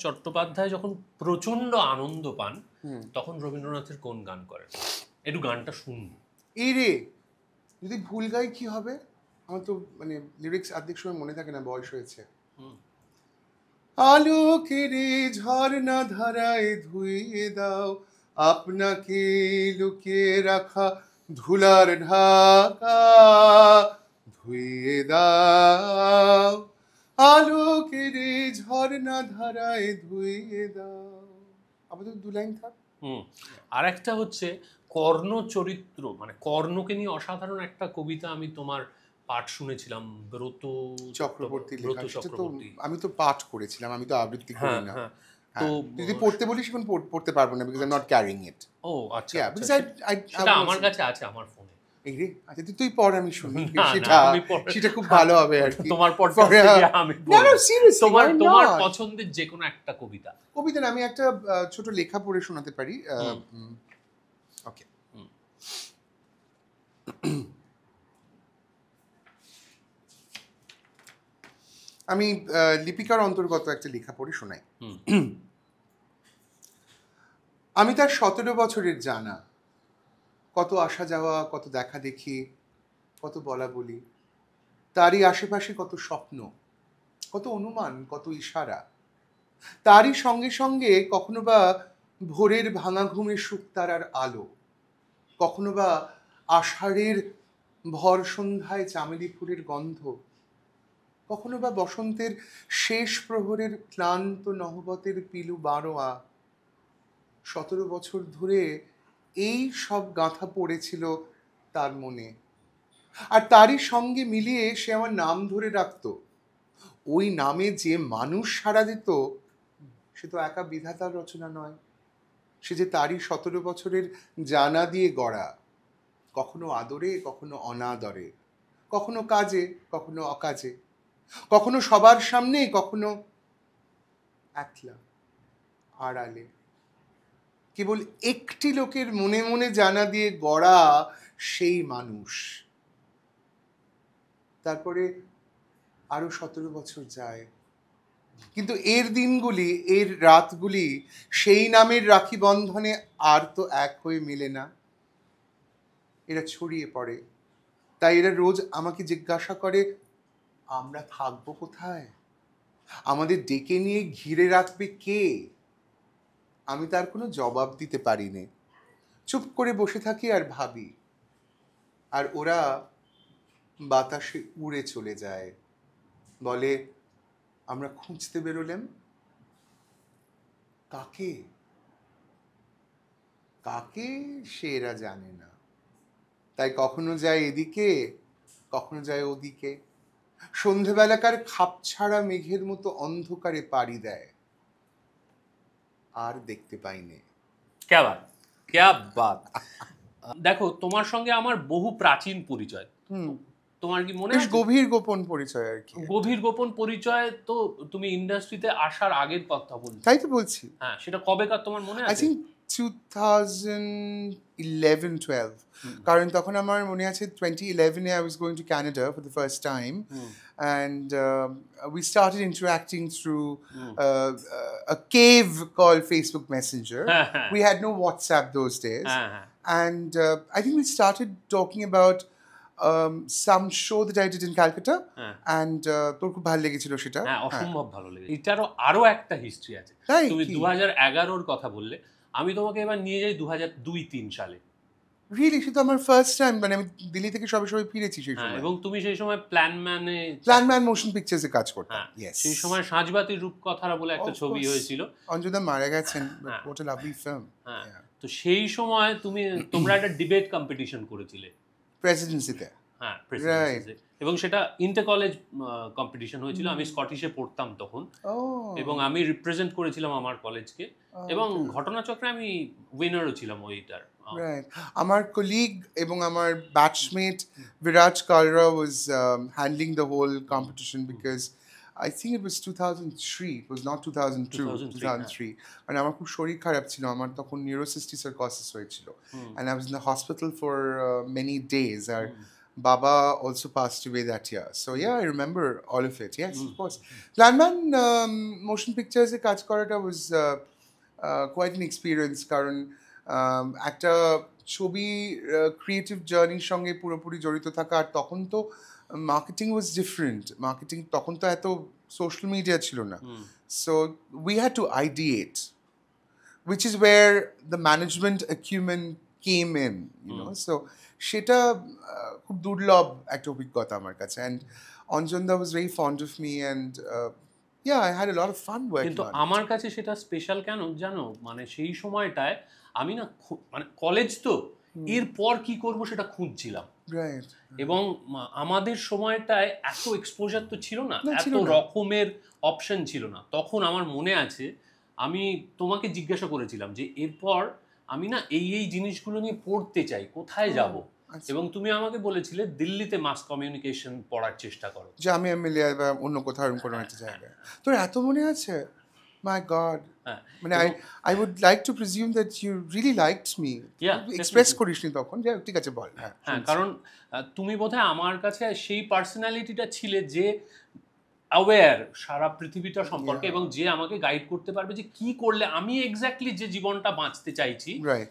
Chattopadhyay যখন প্রচন্ড আনন্দ পান, তখন রবীন্দ্রনাথের কোন গান করেন? একটু গানটা শুনুন। এই রে, যদি ভুল গাই কি হবে, আমার তো মানে লিরিক্স অর্ধেক সময় মনে থাকে না, বয়স হয়েছে। আলোকের ঝর্ণা ধারায় ধুইয়ে দাও আপনাকে লুকিয়ে রাখা ধুলার ঢাকা, ধুইয়ে দাও আলোকের ঝর্ণা ধারায় ধুইয়ে দাও। আপাতত 2 লাইন থাক। আর একটা হচ্ছে কর্ণ চরিত্র, মানে কর্ণকে নিয়ে অসাধারণ একটা কবিতা আমি তোমার পাঠ শুনেছিলাম, ব্রত চক্রবর্তী লেখা। আমি তো পাঠ করেছিলাম, আমি তো আবৃত্তি করি না। তো যদি পড়তে বলিস এখন পড়তে পারবো না, because I am not carrying it. ও আচ্ছা, সেটা আমার কাছে আছে, আমার ফোনে। এই রে, আচ্ছা তুই পড়, আমি শুনি, সেটা খুব ভালো হবে আর কি। তোমার পডকাস্টে আমি না সিরিয়াসলি, তোমার পছন্দের যে কোনো একটা কবিতা না, আমি একটা ছোট লেখা পড়ে শোনাতে পারি। ওকে। আমি লিপিকার অন্তর্গত একটা লেখা পড়ে শোনাই। আমি তার 17 বছরের জানা, কত আসা যাওয়া, কত দেখা দেখি, কত বলা বলি, তারই আশেপাশে কত স্বপ্ন, কত অনুমান, কত ইশারা, তারই সঙ্গে সঙ্গে কখনো বা ভোরের ভাঙা ঘুমে শুকতারার আলো, কখনো বা আষাঢ়ের ভর সন্ধ্যায় চামেলি ফুলের গন্ধ, কখনো বা বসন্তের শেষ প্রহরের ক্লান্ত নহবতের পিলু বারোয়া। 17 বছর ধরে এই সব গাঁথা পড়েছিল তার মনে, আর তারই সঙ্গে মিলিয়ে সে আমার নাম ধরে রাখতো। ওই নামে যে মানুষ সাড়া দিত, সে তো একা বিধাতার রচনা নয়, সে যে তারই 17 বছরের জানা দিয়ে গড়া, কখনো আদরে, কখনো অনাদরে, কখনো কাজে, কখনো অকাজে, কখনো সবার সামনে, কখনো একলা আড়ালে, কেবল একটি লোকের মনে মনে জানা দিয়ে গড়া সেই মানুষ। তারপরে আরো 17 বছর যায়, কিন্তু এর দিনগুলি, এর রাতগুলি সেই নামের রাখি বন্ধনে আর তো এক হয়ে মেলে না। এরা ছড়িয়ে পড়ে, তাই এরা রোজ আমাকে জিজ্ঞাসা করে, আমরা থাকবো কোথায়, আমাদের ডেকে নিয়ে ঘিরে রাখবে কে? আমি তার কোনো জবাব দিতে পারি না, চুপ করে বসে থাকি আর ভাবি, আর ওরা বাতাসে উড়ে চলে যায়, বলে আমরা খুঁজতে বেরোলেম। কাকে কাকে সে এরা জানে না, তাই কখনো যায় এদিকে, কখনো যায় ওদিকে, সন্ধেবেলাকার খাপছাড়া মেঘের মতো অন্ধকারে পাড়ি দেয়, আর দেখতে পাইনে। ক্যা বাত, ক্যা বাত। দেখো, তোমার সঙ্গে আমার বহু প্রাচীন পরিচয়। তোমার কি মনে বেশ আছে? গভীর গোপন পরিচয় আর কি। গভীর গোপন পরিচয় তো তুমি ইন্ডাস্ট্রিতে আসার আগের কথা বলছো। তাই তো বলছি। হ্যাঁ, সেটা কবেকার তোমার মনে আই আছে? থিঙ্ক 2011-12, কারণ তখন আমার মনে আছে 2011-এ I was going to Canada for the first time, and we started interacting through a cave called Facebook Messenger. We had no WhatsApp those days, and I think we started talking about some show that I did in Calcutta, and তোর খুব ভালো লেগেছিল সেটা। হ্যাঁ, অসম্ভব ভালো লেগেছে। এটারও আরো একটা হিস্ট্রি আছে। তুমি 2011-র কথা বললে, আমি তোমাকে এবার নিয়ে যাই 2002-03 সালে। রিয়েলি? সে তো আমার ফার্স্ট টাইম, মানে আমি দিল্লি থেকে সবে সবে ফিরেছি সেই সময়। এবং তুমি সেই সময় প্ল্যানম্যান মোশন পিকচার্সে কাজ করতাম। সেই সময় সাঁঝবাতির রূপকথারা বলে একটা ছবি হয়েছিল। অঞ্জনা মারা গেছেন, what a lovely film. তো সেই সময় তোমরা একটা ডিবেট কম্পিটিশন করেছিলে প্রেসিডেন্সিতে। হ্যাঁ, প্রেসিডেন্সিতে, এবং সেটা ইন্টার কলেজ কম্পিটিশন হয়েছিল। আমি স্কটিশে পড়তাম তখন, এবং আমি রিপ্রেজেন্ট করেছিলাম আমার কলেজকে, এবং ঘটনাচক্রে আমি উইনারও ছিলাম ওইটার। Right. আমার কলিগ এবং আমার batchmate Viraj Kalra was handling the whole competition because I think it was 2003. It was not 2002. 2003. And আমার খুব শরীর খারাপ ছিল, আমার তখন নিউরোসিস্টিক সার্কোসিস হয়েছিল, and I was in the hospital for many days. Our Baba also passed away that year. So yeah, I remember all of it. Yes, of course. Landman motion pictures এ কাজ করাটা was quite an experience, কারণ একটা ছবি ক্রিয়েটিভ জার্নির সঙ্গে পুরোপুরি জড়িত থাকা। আর তখন তো মার্কেটিং ওয়াজ ডিফারেন্ট, মার্কেটিং তখন তো এত সোশ্যাল মিডিয়া ছিল না, so we had to ideate, which is where the management acumen came in, you know. So সেটা খুব দুর্লভ একটা অভিজ্ঞতা আমার কাছে, অ্যান্ড অঞ্জনদা was very fond of me, and yeah, I had a lot of fun working on it. কিন্তু আমার কাছে সেটা স্পেশাল কেন জানো, মানে সেই সময়টায় আমি না, মানে কলেজ তো, এরপর কি করব সেটা খুঁজছিলাম, এবং আমাদের সময়টায় এত এক্সপোজার তো ছিল না, এত রকমের অপশন ছিল না। তখন আমার মনে আছে আমি তোমাকে জিজ্ঞাসা করেছিলাম যে এরপর আমি না এই জিনিসগুলো নিয়ে পড়তে চাই, কোথায় যাব, এবং তুমি আমাকে বলেছিলে দিল্লিতে মাস কমিউনিকেশন পড়ার চেষ্টা করো, জামিয়া মিলিয়া বা অন্য কোথাও কোনো একটা জায়গায়। তোর এত মনে আছে? My God. হ্যাঁ মানে I would like to presume that you really liked me. Yeah, express definitely. করিসনি তখন, যাই হোক, ঠিক আছে বল। হ্যাঁ হ্যাঁ শুনছি। কারণ তুমি বোধহয় আমার কাছে সেই পার্সোনালিটিটা ছিলে যে অ্যাওয়্যার সারা পৃথিবীটা সম্পর্কে Yeah. এবং যে আমাকে গাইড করতে পারবে যে কি করলে আমি এক্স্যাক্টলি যে জীবনটা বাঁচতে চাইছি Right.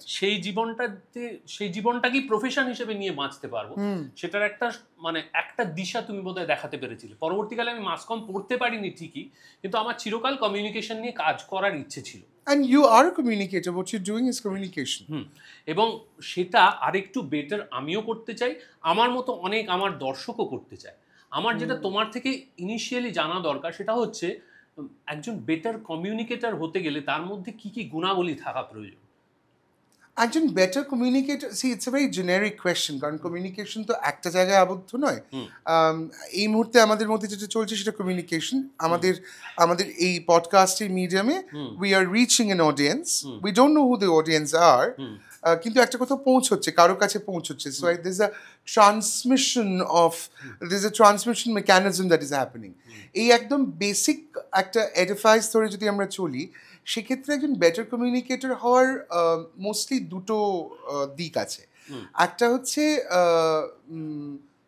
সেই জীবনটাকেই প্রফেশন হিসেবে নিয়ে বাঁচতে পারবো সেটার একটা মানে একটা দিশা তুমি বোধহয় দেখাতে পেরেছিলে। পরবর্তীকালে আমি মাস কম পড়তে পারিনি ঠিকই, কিন্তু আমার চিরকাল কমিউনিকেশন নিয়ে কাজ করার ইচ্ছে ছিল। And you are a communicator. What you're doing is communication. এবং সেটা আরেকটু বেটার আমিও করতে চাই, আমার মতো অনেক আমার দর্শকও করতে চায়। আমার যেটা তোমার থেকে ইনিশিয়ালি জানা দরকার সেটা হচ্ছে একজন বেটার কমিউনিকেটর হতে গেলে তার মধ্যে কি কি গুণাবলী থাকা প্রয়োজন? একজন better communicator, see it's a very generic question, কারণ কমিউনিকেশন তো একটা জায়গায় আবদ্ধ নয়। এই মুহূর্তে আমাদের মধ্যে যেটা চলছে সেটা কমিউনিকেশন। আমাদের এই পডকাস্টের মিডিয়ামে we are reaching an audience, we don't know who the audience are, কিন্তু একটা কথা পৌঁছচ্ছে, কারো কাছে পৌঁছচ্ছে। So there's a transmission mechanism that is happening. এই একদম বেসিক একটা এডিফাইস ধরে যদি আমরা চলি, সেক্ষেত্রে একজন বেটার কমিউনিকেটর হওয়ার মোস্টলি দুটো দিক আছে। একটা হচ্ছে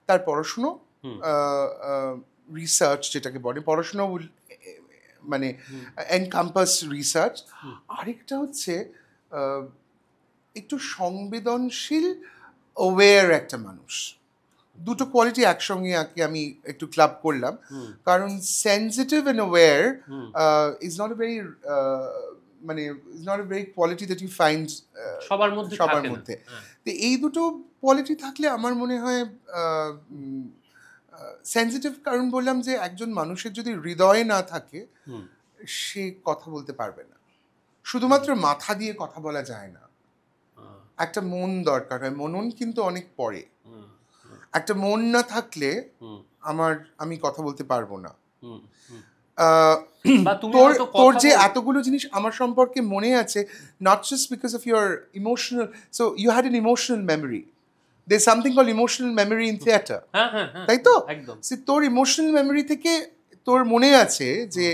তার পড়াশুনো, রিসার্চ যেটাকে বলে, পড়াশুনো মানে এনকাম্পাস রিসার্চ। আরেকটা হচ্ছে একটু সংবেদনশীল, অ্যাওয়্যার একটা মানুষ। দুটো কোয়ালিটি একসঙ্গে আমি একটু ক্লাব করলাম, কারণ sensitive and aware is not a very quality that you find সবার সবার মধ্যে। তো এই দুটো কোয়ালিটি থাকলে আমার মনে হয় সেন্সিটিভ, কারণ বললাম যে একজন মানুষের যদি হৃদয় না থাকে সে কথা বলতে পারবে না। শুধুমাত্র মাথা দিয়ে কথা বলা যায় না, একটা মন দরকার হয়। মনন কিন্তু অনেক পরে। একটা মন না থাকলে আমি কথা বলতে পারবো না। তোর যে এতগুলো জিনিস আমার সম্পর্কে মনে আছে, not just because of your emotional, so you had an emotional memory. There's something called emotional memory in theater. তাই তো? তোর ইমোশনাল মেমোরি থেকে তোর মনে আছে যে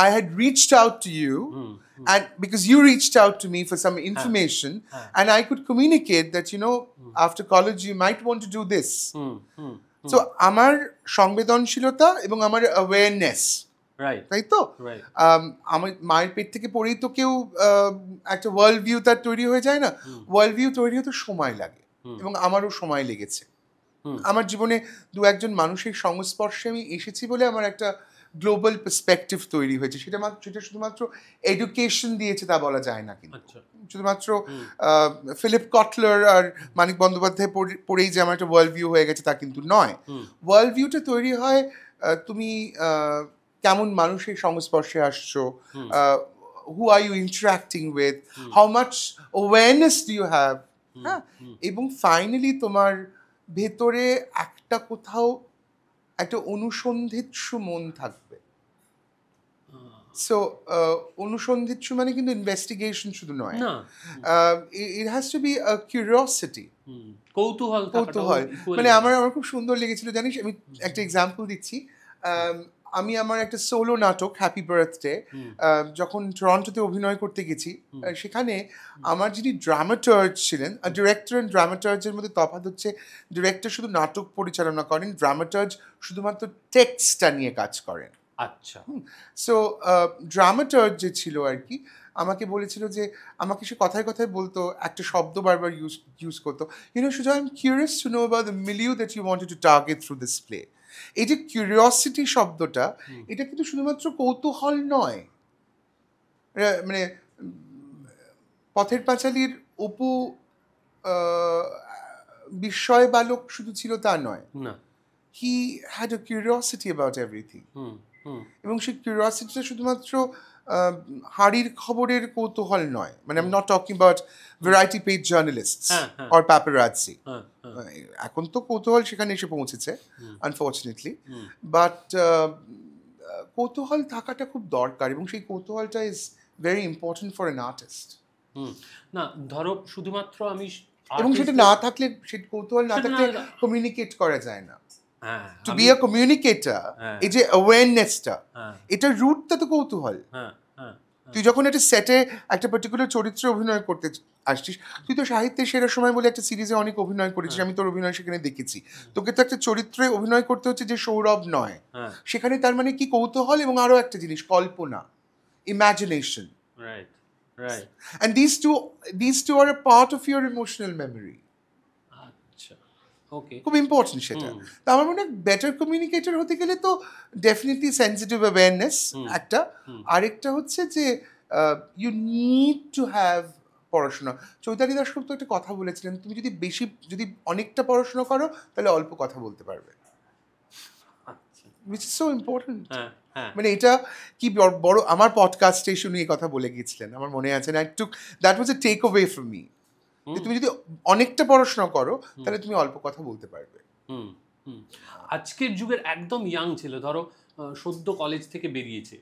I had reached out to you, and because you reached out to me for some information, and I could communicate that after college you might want to do this. So আমার সংবেদনশীলতা এবং আমার অ্যাওয়ারনেস, তাই তো? আমার মায়ের পেট থেকে পড়েই তো কেউ একটা ওয়ার্ল্ড ভিউ তার তৈরি হয়ে যায় না। ওয়ার্ল্ড ভিউ তৈরি হতে সময় লাগে, এবং আমারও সময় লেগেছে। আমার জীবনে দু একজন মানুষের সংস্পর্শে আমি এসেছি বলে আমার একটা গ্লোবাল পার্সপেক্টিভ তৈরি হয়েছে। সেটা শুধুমাত্র এডুকেশন দিয়েছে তা বলা যায় না, কিন্তু শুধুমাত্র ফিলিপ কটলার আর মানিক বন্দ্যোপাধ্যায় পড়েই যে আমার একটা ওয়ার্ল্ড ভিউ হয়ে গেছে তা কিন্তু নয়। ওয়ার্ল্ড ভিউটা তৈরি হয় তুমি কেমন মানুষের সংস্পর্শে আসছো, who are you interacting with, how much awareness do you have, হ্যাঁ, এবং ফাইনালি তোমার ভেতরে একটা কোথাও একটা অনুসন্ধিৎসু মন থাকবে। সো অনুসন্ধিৎসু মানে কিন্তু ইনভেস্টিগেশন শুধু নয়, it has to be a curiosity, কৌতূহল। মানে আমার খুব সুন্দর লেগেছিল জানিস, আমি একটা এক্সাম্পল দিচ্ছি। আমি আমার একটা সোলো নাটক হ্যাপি বার্থডে যখন টরন্টোতে অভিনয় করতে গেছি, সেখানে আমার যিনি ড্রামাটার্জ ছিলেন, ডিরেক্টর অ্যান্ড ড্রামাটার্জের মধ্যে তফাৎ হচ্ছে ডিরেক্টর শুধু নাটক পরিচালনা করেন, ড্রামাটার্জ শুধুমাত্র টেক্সটটা নিয়ে কাজ করেন। আচ্ছা। সো ড্রামাটার্জ যে ছিল আর কি, আমাকে বলেছিল যে আমাকে সে কথায় কথায় বলতো, একটা শব্দ বারবার ইউজ করতো, Suja, I am curious to know about the milieu that you wanted to target through this play. এই যে কিউরিওসিটি শব্দটা, এটা কিন্তু শুধুমাত্র কৌতূহল নয়। মানে পথের পাঁচালীর অপু বিস্ময় বালক শুধু ছিল তা নয়, he had a curiosity about everything. এবং সেই কিউরিওসিটিটা শুধুমাত্র হাড়ির খবরের কৌতূহল নয়, মানে I am not talking about variety page journalists or paparazzi. এখন তো কৌতূহল সেখানে এসে পৌঁছেছে আনফর্চুনেটলি, বাট কৌতূহল থাকাটা খুব দরকার, এবং সেই কৌতূহলটা is very important for an artist. না ধরো শুধুমাত্র আমি, এবং সেটা না থাকলে, সেটা কৌতূহল না থাকলে কমিউনিকেট করা যায় না। টু বি আ কমিউনিকেটর, এই যে অ্যাওয়ারনেসটা, এটার রুটটা তো কৌতূহল। হ্যাঁ, তুই যখন একটা সেটে একটা পার্টিকুলার চরিত্রে অভিনয় করতে আসছিস, তুই তো সাহিত্যের সেরা সময় বলে একটা সিরিজে অনেক অভিনয় করেছিস, আমি তোর অভিনয় সেখানে দেখেছি। তোকে তো একটা চরিত্রে অভিনয় করতে হচ্ছে যে সৌরভ নয়, হ্যাঁ, সেখানে তার মানে কি কৌতূহল এবং আরো একটা জিনিস কল্পনা, imagination, right, right. and these two are a part of your emotional memory. আচ্ছা, ওকে। খুব ইম্পর্টেন্ট সেটা। তো আমার মনে হয় বেটার কমিউনিকেটর হতে গেলে তো ডেফিনেটলি সেন্সিটিভ অ্যাওয়ারনেস একটা, আরেকটা হচ্ছে যে ইউ নিড টু হ্যাভ পড়াশোনা। চৈতালি দাশগুপ্ত একটা কথা বলেছিলেন, তুমি যদি অনেকটা পড়াশোনা করো তাহলে অল্প কথা বলতে পারবে, which is so important. মানে এটা কি বড়, আমার পডকাস্টে শুনে এই কথা বলে গিয়েছিলেন, আমার মনে আছে, that was a take away from me. তুমি যদি অনেকটা পড়াশোনা করো তাহলে তুমি অল্প কথা বলতে পারবে। আজকের যুগের একদম ইয়াং ছেলে, ধরো সদ্য কলেজ থেকে বেরিয়েছে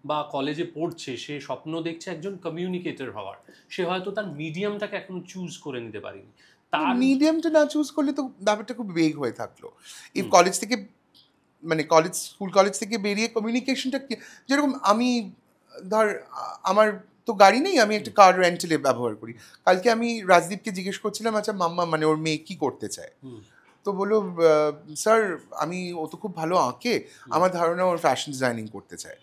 বা কলেজে পড়ছে, সে স্বপ্ন দেখছে একজন কমিউনিকেটর হওয়ার, সে হয়তো তার মিডিয়ামটাকে এখনো চুজ করে নিতে পারেনি। তার মিডিয়ামটা না চুজ করলে তো ব্যাপারটা খুব বেগ হয়ে থাকলো। এই স্কুল কলেজ থেকে বেরিয়ে কমিউনিকেশনটা, যেরকম আমি ধর আমার তো গাড়ি নেই, আমি একটা কার রেন্টালে ব্যবহার করি। কালকে আমি রাজদীপকে জিজ্ঞেস করছিলাম, আচ্ছা মাম্মা মানে ওর মেয়ে কি করতে চায়, তো বললো স্যার ও তো খুব ভালো আঁকে, আমার ধারণা ওর ফ্যাশন ডিজাইনিং করতে চায়।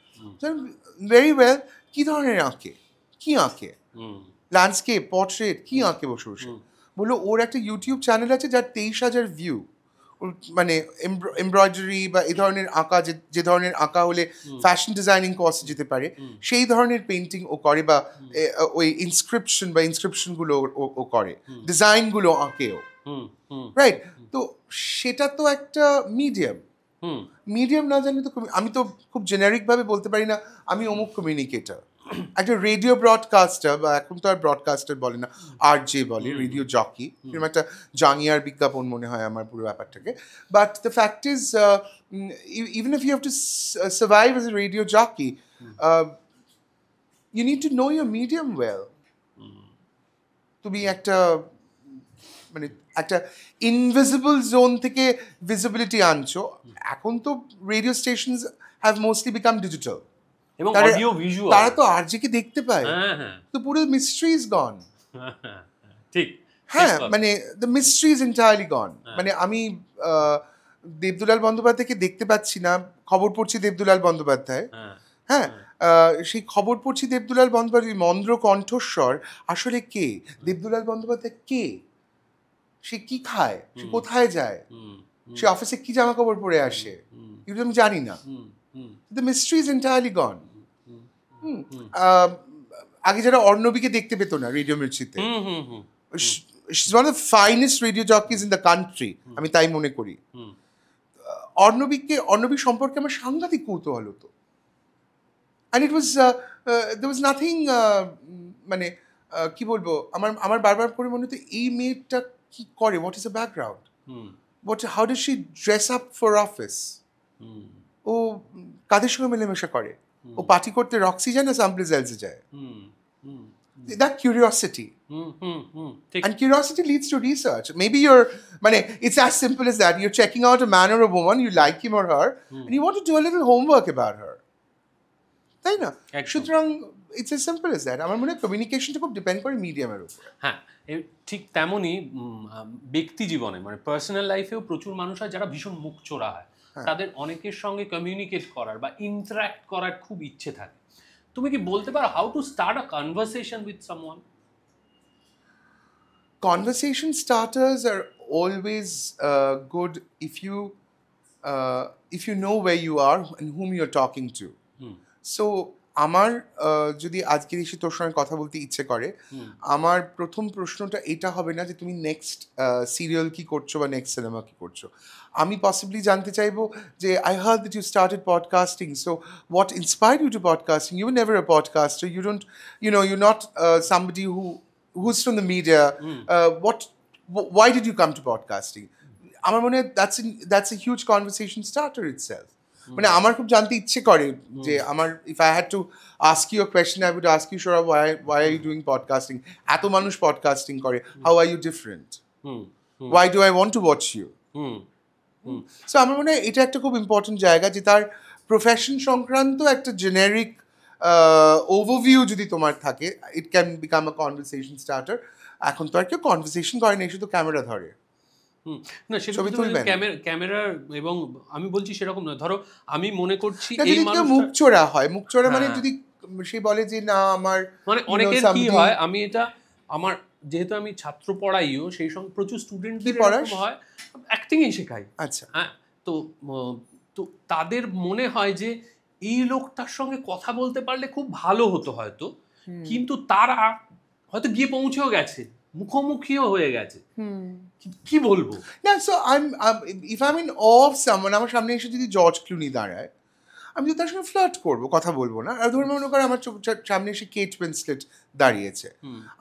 ভেরি ওয়েল, কি ধরনের আঁকে, কি আঁকে, ল্যান্ডস্কেপ, পোর্ট্রেট, কি আঁকে বসে বসে? বললো ওর একটা ইউটিউব চ্যানেল আছে যার 23,000 ভিউ, মানে এমব্রয়ডারি বা এই ধরনের আঁকা, যে ধরনের আঁকা হলে ফ্যাশন ডিজাইনিং কোর্সে যেতে পারে সেই ধরনের পেন্টিং ও করে, বা ওই ইনস্ক্রিপশনগুলো ও করে, ডিজাইনগুলো আঁকেও, রাইট? তো সেটা তো একটা মিডিয়াম না জানি তো আমি তো খুব জেনারিক ভাবে বলতে পারি না আমি অমুক কমিউনিকেটর। একটা রেডিও ব্রডকাস্টার, বা এখন তো আর ব্রডকাস্টার বলে না, RJ বলে, রেডিও জকি, এরকম একটা জাঙ্গিয়ার বিজ্ঞাপন মনে হয় আমার পুরো ব্যাপারটাকে। But the fact is, even if you have to survive as a radio jockey, you need to know your medium well. তুমি একটা ইনভিজিবল জোন থেকে ভিজিবিলিটি আনছো। এখন তো radio stations have mostly become digital, এবং অডিও ভিজুয়াল, তারা তো আরজেকে দেখতে পায়, তো পুরো মিস্ট্রি ইজ গন। ঠিক, হ্যাঁ, মানে দ্য মিস্ট্রি ইজ এন্টায়ারলি গন। মানে আমি দেবদুলাল বন্দ্যোপাধ্যায়কে দেখতে পাচ্ছি না, খবর পড়ছি দেবদুলাল বন্দ্যোপাধ্যায়, হ্যাঁ, সেই খবর পড়ছি দেবদুলাল বন্দ্যোপাধ্যায়, মন্দ্র কণ্ঠস্বর আসলে কে, দেবদুলাল বন্দ্যোপাধ্যায় কে, সে কি খায়, সে কোথায় যায়, সে অফিসে কি জামা কাপড় পরে আসে, এগুলো আমি জানি না। দ্য মিস্ট্রি ইজ এন্টায়ারলি গন। আগে যারা অর্ণবীকে দেখতে পেত না radio মির্চিতে, she's one of the finest radio jockeys in the country, আমি তাই মনে করি। অর্ণবী সম্পর্কে আমার সাংঘাতিক কৌতূহল হতো, and it was there was nothing, মানে কি বলবো, আমার বারবার করে মনে হতো এই মেয়েটা কি করে, what is her background, how does she dress up for office, ও কাদের সঙ্গে মেলামেশা করে, ও পার্টি করতে রক্সি যায় না সামপ্লিজ এলসে যায়, that curiosity. And curiosity leads to research. Maybe it's as simple as that. You're checking out a man or a woman, you like him or her, and you want to do a little homework about her. তাই না? সুতরাং it's as simple as that. আমার মনে হয় কমিউনিকেশনটা খুব ডিপেন্ড করে মিডিয়ামের উপর। হ্যাঁ, ঠিক তেমনই ব্যক্তি জীবনে, মানে পার্সোনাল লাইফেও প্রচুর মানুষ হয় যারা ভীষণ মুখ চোরা হয়, তাদের অনেকের সঙ্গে কমিউনিকেট করার বা ইন্টারাক্ট করার খুব ইচ্ছে থাকে। তুমি কি বলতে পারো how to start a conversation with someone? Conversation starters are always good if you know where you are and whom you're talking to. So আমার যদি আজকের এসে তোর সঙ্গে কথা বলতে ইচ্ছে করে, আমার প্রথম প্রশ্নটা এটা হবে না যে তুমি নেক্সট সিরিয়াল কি করছো বা নেক্সট সিনেমা কি করছো। আমি পসিবলি জানতে চাইবো যে I heard that you started podcasting, so what inspired you to podcasting? You were never a podcaster, you're not somebody who's from the media. Why did you come to podcasting? আমার মনে হয় that's a huge conversation starter itself. মানে আমার খুব জানতে ইচ্ছে করে যে if I had to ask you a question, I would ask you, Saurabh, why are you doing podcasting? এত মানুষ podcasting করে, how are you different? Why do I want to watch you? So আমার মনে হয় এটা একটা খুব ইম্পর্টেন্ট জায়গা যে তার প্রফেশন সংক্রান্ত একটা জেনারিক ওভারভিউ যদি তোমার থাকে, it can become a conversation starter. এখন তো আর কেউ কনভারসেশন করে না, শুধু ক্যামেরা ধরে। না সেটা ছবি তুলবেন। ক্যামেরা, এবং আমি বলছি সেরকম নয়। ধরো আমি মনে করছি না, এই যদি কেউ মানুষটা, মুখ চোরা হয়, মুখ চোরা মানে হ্যাঁ। যদি সে বলে যে না আমার মানে you know, অনেকের কি somebody- হয়, আমি এটা আমার যেহেতু আমি ছাত্র পড়াইও, সেই সঙ্গে প্রচুর স্টুডেন্টদের কি পড়াস? এরকম হয়, অ্যাক্টিংই শেখাই। আচ্ছা, হ্যাঁ, তো তো তাদের মনে হয় যে এই লোকটার সঙ্গে কথা বলতে পারলে খুব ভালো হতো হয়তো, কিন্তু তারা হয়তো গিয়ে পৌঁছেও গেছে, মুখোমুখিও হয়ে গেছে, কি বলবো না। So if I mean of someone, আমার সামনে এসে যদি জর্জ ক্লুনি দাঁড়ায়, আমি তো তার সঙ্গে ফ্লার্ট করবো, কথা বলবো না। আর ধরুন মনে করো আমার সামনে এসে কেট উইন্সলেট দাঁড়িয়েছে,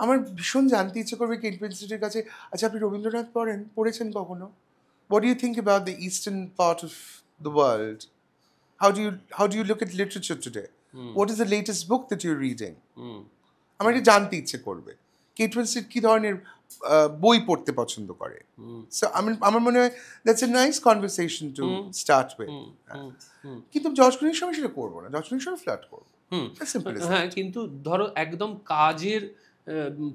আমার ভীষণ জানতে ইচ্ছে করবে কেট উইন্সলেটের কাছে, আচ্ছা আপনি রবীন্দ্রনাথ পড়েছেন কখনো? What do you think about the eastern part of the world? How do you look at literature today? What is the latest book that you're reading? আমার এটা জানতে ইচ্ছে করবে কেট উইন্সলেট কি ধরনের বই পড়তে পছন্দ করে। সো আমার মনে হয় that's a nice conversation to start with. কিন্তু জর্জ ক্লুনির সঙ্গে সেটা করবো না, জর্জ ক্লুনির সঙ্গে ফ্লার্ট করবো। হ্যাঁ, কিন্তু ধরো একদম কাজের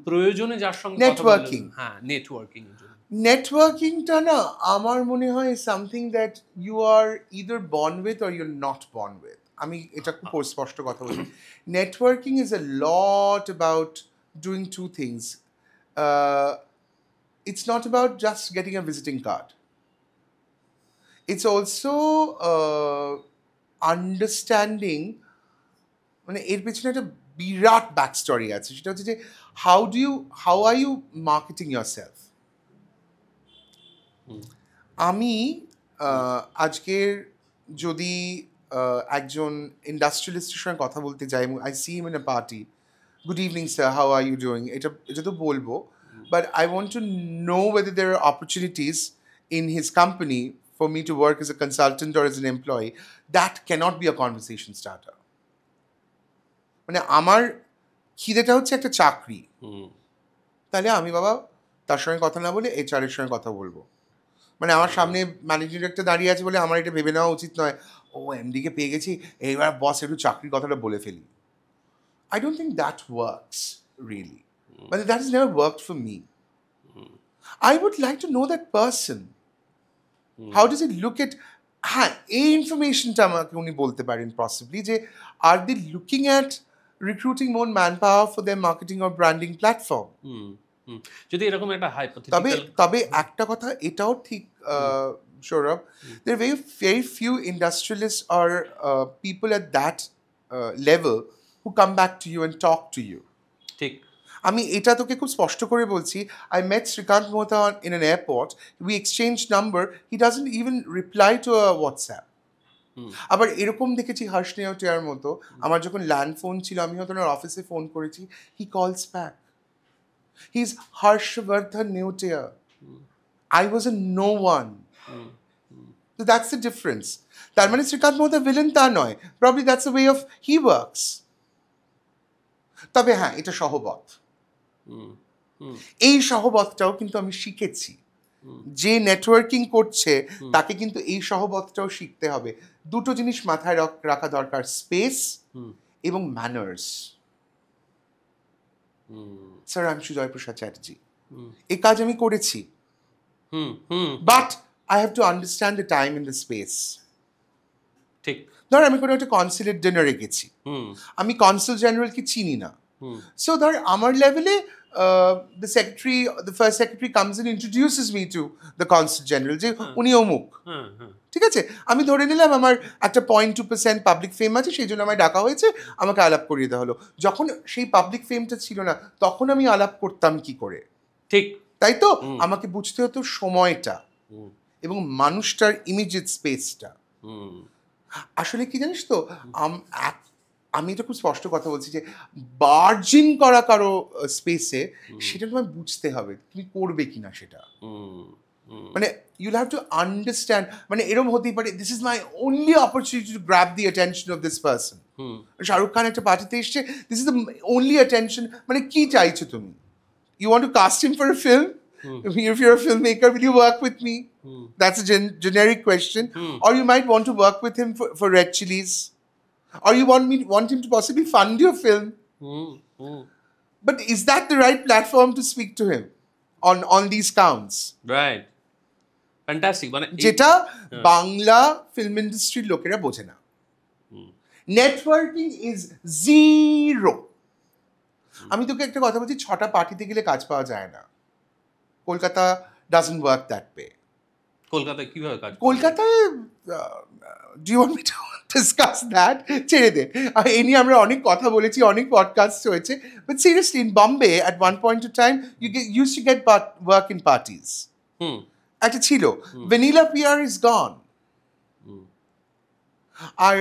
প্রয়োজনে যার সঙ্গে নেটওয়ার্কিং, হ্যাঁ, নেটওয়ার্কিং এর জন্য, নেটওয়ার্কিংটা না আমার মনে হয় something that you are either born with or you are not born with. আমি এটা খুব স্পষ্ট কথা বলি, networking is a lot about doing two things. It's not about just getting a visiting card. It's also understanding, মানে এর পেছনে একটা বিরাট ব্যাক স্টোরি আছে, সেটা হচ্ছে যে how are you marketing yourself? আমি আজকের যদি একজন ইন্ডাস্ট্রিয়ালিস্টের সঙ্গে কথা বলতে যাই, I see him in a party, good evening sir, how are you doing, এটা তো বলবো, but I want to know whether there are opportunities in his company for me to work as a consultant or as an employee. That cannot be a conversation starter. মানে আমার খিদেটা হচ্ছে একটা চাকরি, তাহলে আমি বাবা তার সঙ্গে কথা না বলে HR এর সঙ্গে কথা বলবো। মানে আমার সামনে ম্যানেজিং ডিরেক্টর দাঁড়িয়ে আছে বলে আমার এটা ভেবে নেওয়া উচিত নয়, ও MD কে পেয়ে গেছি, এইবার বস একটু চাকরির কথাটা বলে ফেলি। I don't think that works really. But that has never worked for me. I would like to know that person. How does it look at, হ্যাঁ এই ইনফরমেশনটা আমাকে উনি বলতে পারেন পসিবলি, যে আর they looking at recruiting more manpower for their marketing or branding platform? যদি এরকম একটা হাইপোথেটিক্যাল, তবে একটা কথা এটাও ঠিক Sourav, there are very few industrialists or people at that level who come back to you and talk to you. ঠিক, আমি এটা তোকে খুব স্পষ্ট করে বলছি, I met Shrikant Mohta in an airport, we exchanged number, he doesn't even reply to a WhatsApp. আবার এরকম দেখেছি হর্ষ নেওটিয়ার মতো, আমার যখন ল্যান্ড ফোন ছিল আমি হয়তো ওনার অফিসে ফোন করেছি, he calls back. He's Harshvardhan Neotia. I was a no one. So that's the difference. তার মানে শ্রীকান্ত মোহতা ভিলেন তা নয়, probably that's the way of he works. তবে হ্যাঁ এটা সহবত, এই সহবতটাও কিন্তু আমি শিখেছি, যে নেটওয়ার্কিং করছে তাকে কিন্তু এই সহবতটাও শিখতে হবে। দুটো জিনিস মাথায় রাখা দরকার, স্পেস এবং ম্যানার্স। স্যার আমি সুজয় প্রসাদ চ্যাটার্জি, এই কাজ আমি করেছি, but I have to understand the time in the space. ঠিক, ধর আমি কোনো একটা কনসুলেট ডিনারে গেছি, আমি কনসুল জেনারেলকে চিনি না, সো ধর আমার লেভেলে the first secretary comes and introduces me to the consul general, যে উনি অমুক, ঠিক আছে, আমি ধরে নিলাম আমার একটা 0.2% পাবলিক ফেম আছে, সেই জন্য আমায় ডাকা হয়েছে, আমাকে আলাপ করিয়ে দেওয়া হলো। যখন সেই পাবলিক ফেমটা ছিল না তখন আমি আলাপ করতাম কি করে? ঠিক, তাই তো আমাকে বুঝতে হতো সময়টা এবং মানুষটার ইমিডিয়েট স্পেসটা। আসলে কি জানিস তো, আমি এটা খুব স্পষ্ট কথা বলছি, যে বার্জিন করা কারো স্পেসে সেটা তোমায় বুঝতে হবে তুমি করবে কিনা সেটা। মানে you'll have to understand, মানে এরকম হতেই পারে this is my only opportunity to grab the attention of this person. Shahrukh Khan একটা পার্টিতে এসছে, this is the only attention, মানে কি চাইছো তুমি? You want to cast him for a film? If you're a filmmaker, will you work with me? That's a generic question. Or you might want to work with him for Red Chilies. or you want him to possibly fund your film. But is that the right platform to speak to him on these counts? Right. Fantastic. মানে যেটা বাংলা ফিল্ম ইন্ডাস্ট্রির লোকেরা বোঝে না। Networking is zero. আমি তোকে একটা কথা বলছি, 6টা পার্টিতে গেলে কাজ পাওয়া যায় না। Kolkata doesn't work that way. কলকাতায় কিভাবে কাজ? Kolkata do you want me to discuss that? ছেড়ে দে, এই নিয়ে আমরা অনেক কথা বলেছি, অনেক পডকাস্ট হয়েছে। But seriously, in Bombay at one point of time use to get work in parties. একটা ছিল, ভ্যানিলা পিয়ার ইজ গন। আর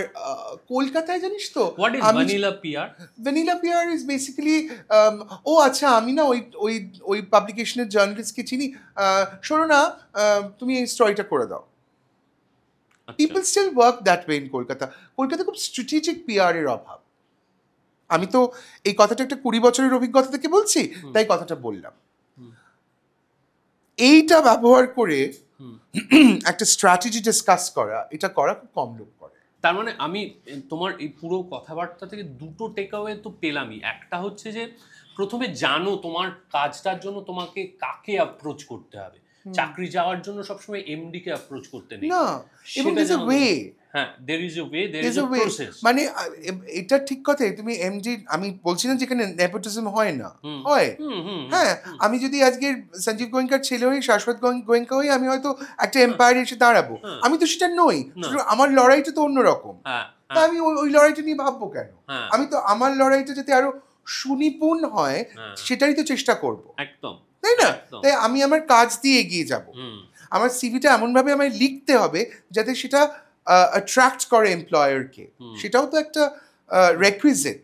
কলকাতায় জানিস তো what is Vanilla Pear? Vanilla Pear is basically, ও আচ্ছা, আমি না ওই পাবলিকেশনের জার্নালিস্টকে চিনি, শোনো না, তুমি এই স্টোরিটা করে দাও। People still work that way in Kolkata. Kolkata খুব স্ট্র্যাটেজিক পিআর এর অভাব। আমি তো এই কথাটা একটা 20 বছরের অভিজ্ঞতা থেকে বলছি, তাই কথাটা বললাম। এইটা ব্যবহার করে একটা স্ট্র্যাটেজি ডিসকাস করা, এটা করা খুব কম লোক করে। তার মানে আমি তোমার এই পুরো কথাবার্তা থেকে দুটো টেকঅ্যাওয়ে তো পেলামই। একটা হচ্ছে যে প্রথমে জানো তোমার কাজটার জন্য তোমাকে কাকে অ্যাপ্রোচ করতে হবে। চাকরি যাওয়ার জন্য সবসময় এমডি কে অ্যাপ্রোচ করতে নেই না, এবং there's a way. হ্যাঁ, there is a way, there is a process. মানে এটা ঠিক কথাই। তুমি এমডি, আমি বলছি না যেখানে নেপোটিজম হয় না, হয়। হ্যাঁ, আমি যদি আজকে সঞ্জীব গোয়েঙ্কার ছেলে হই, শাশ্বত গোয়েঙ্কা হই, আমি হয়তো একটা এম্পায়ারে এসে দাঁড়াবো। আমি তো সেটা নই। আমার লড়াইটা তো অন্যরকম। তা আমি ওই লড়াইটা নিয়ে ভাববো কেন? আমি তো আমার লড়াইটা যাতে আরো সুনিপুণ হয় সেটারই তো চেষ্টা করবো, একদম, তাই না? তাই আমি আমার কাজ দিয়ে এগিয়ে যাব। আমার সিভিটা এমনভাবে আমায় লিখতে হবে যাতে সেটা অ্যাট্রাক্ট করে এমপ্লয়ারকে। সেটাও তো একটা রেকুইজিট।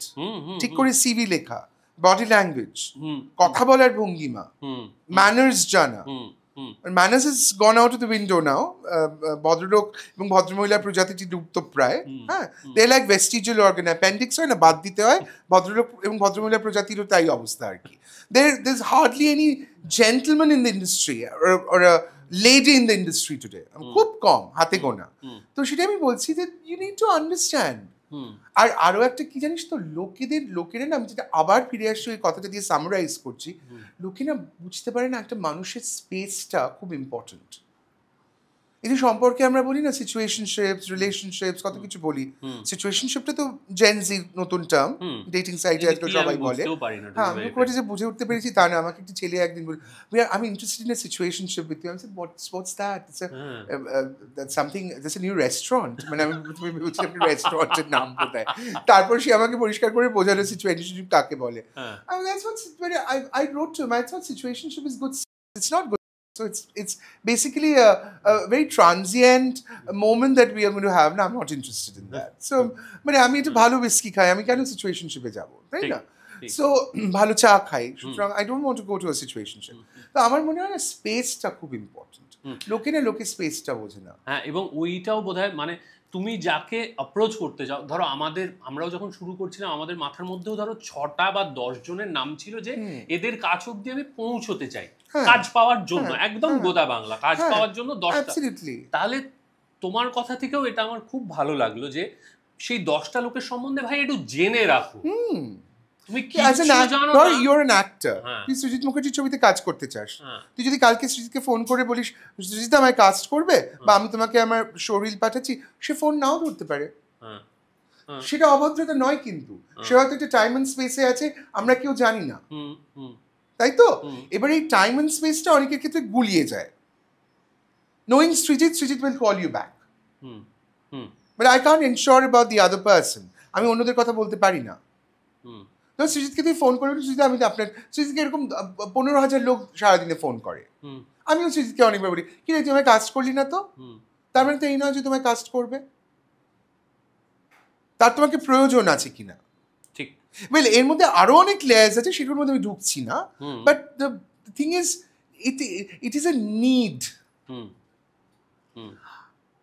ঠিক করে সিভি লেখা, বডি ল্যাঙ্গুয়েজ, কথা বলার ভঙ্গিমা, ম্যানার্স জানা। Manners is gone out of the window now. ভদ্রলোক এবং ভদ্রমহিলা প্রজাতিটি লুপ্ত প্রায়। হ্যাঁ, they like vestigial organ. Appendix হয় না, বাদ দিতে হয়। ভদ্রলোক এবং ভদ্রমহিলা প্রজাতিরও তাই অবস্থা আর কি। There's hardly any gentleman in the industry or a lady in the industry today. খুব কম, হাতে গোনা। তো সেটা আমি বলছি যে you need to understand. আর আরো একটা কি জানিস তো, লোকেরা না, আমি যেটা আবার ফিরে আসছি ওই কথাটা দিয়ে সামারাইজ করছি, লোকেরা বুঝতে পারে না একটা মানুষের স্পেসটা খুব ইম্পর্টেন্ট। এই যে সম্পর্কে আমরা বলি না, সিচুয়েশনশিপস, রিলেশনশিপস, কত কিছু বলি। সিচুয়েশনশিপটা তো জেনজি নতুন টার্ম, ডেটিং সাইটে আজকাল সবাই বলে। হ্যাঁ, আমি খুব যে বুঝে উঠতে পেরেছি তা না। আমাকে একটা ছেলে একদিন বলে, আমি interested in a situationship with you. আমি said, what's that? It's that's something, that's a new restaurant. মানে আমি বুঝছি আপনি রেস্টুরেন্টের নাম কোথায়। তারপর সে আমাকে পরিষ্কার করে বোঝালো সিচুয়েশনশিপ কাকে বলে। I wrote to him, I thought situationship is good. It's not good. So it's basically a very transient moment that we are going to have. No, I'm not interested in that. So, মানে আমি একটু ভালো whiskey খাই, আমি কেন situationshipে যাব, তাই না? So ভালো চা খাই, সুতরাং I don't want to go to a situationship. তো আমার মনে হয় না স্পেসটা খুব ইম্পর্টেন্ট। লোকে স্পেসটা বোঝে না। হ্যাঁ, এবং ওইটাও বোধহয় মানে তুমি যাকে অ্যাপ্রোচ করতে যাও, ধরো আমরাও যখন শুরু করছিলাম আমাদের মাথার মধ্যেও ধরো 6টা বা 10 জনের নাম ছিল যে এদের কাছ অব্দি আমি পৌঁছতে চাই কাজ পাওয়ার জন্য, একদম গোদা বাংলা কাজ পাওয়ার জন্য 10টা। তাহলে তোমার কথা থেকেও এটা আমার খুব ভালো লাগলো যে সেই 10টা লোকের সম্বন্ধে ভাই একটু জেনে রাখো। তুমি কি জানো না, you're an actor, তুই সৃজিত মুখার্জির ছবিতে কাজ করতে চাস, তুই যদি কালকে সৃজিতকে ফোন করে বলিস সৃজিত আমায় কাস্ট করবে, বা আমি তোমাকে আমার শোরিল পাঠাচ্ছি, সে ফোন নাও ধরতে পারে। সেটা অভদ্রতা নয়, কিন্তু সে হয়তো একটা টাইম এন্ড স্পেসে আছে, আমরা কেউ জানি না, তাই তো? এবার এই টাইম এন্ড স্পেসটা অনেকের ক্ষেত্রে গুলিয়ে যায়। knowing Srijit will call you back, but I can't ensure about the other person. আমি অন্যদের কথা বলতে পারি না। তো সৃজিতকে তুই ফোন করবি, আমি আপনার সৃজিতকে এরকম 15,000 লোক সারাদিনে ফোন করে। আমিও সৃজিতকে অনেকবার বলি, কি রে তুই আমায় কাস্ট করলি না তো? তার মানে তো এই নয় যে তোমায় কাস্ট করবে, তার তোমাকে প্রয়োজন আছে কিনা। ঠিক, ওয়েল, এর মধ্যে আরো অনেক লেয়ার্স আছে, সেগুলোর মধ্যে আমি ঢুকছি না। But the thing is, it is a need.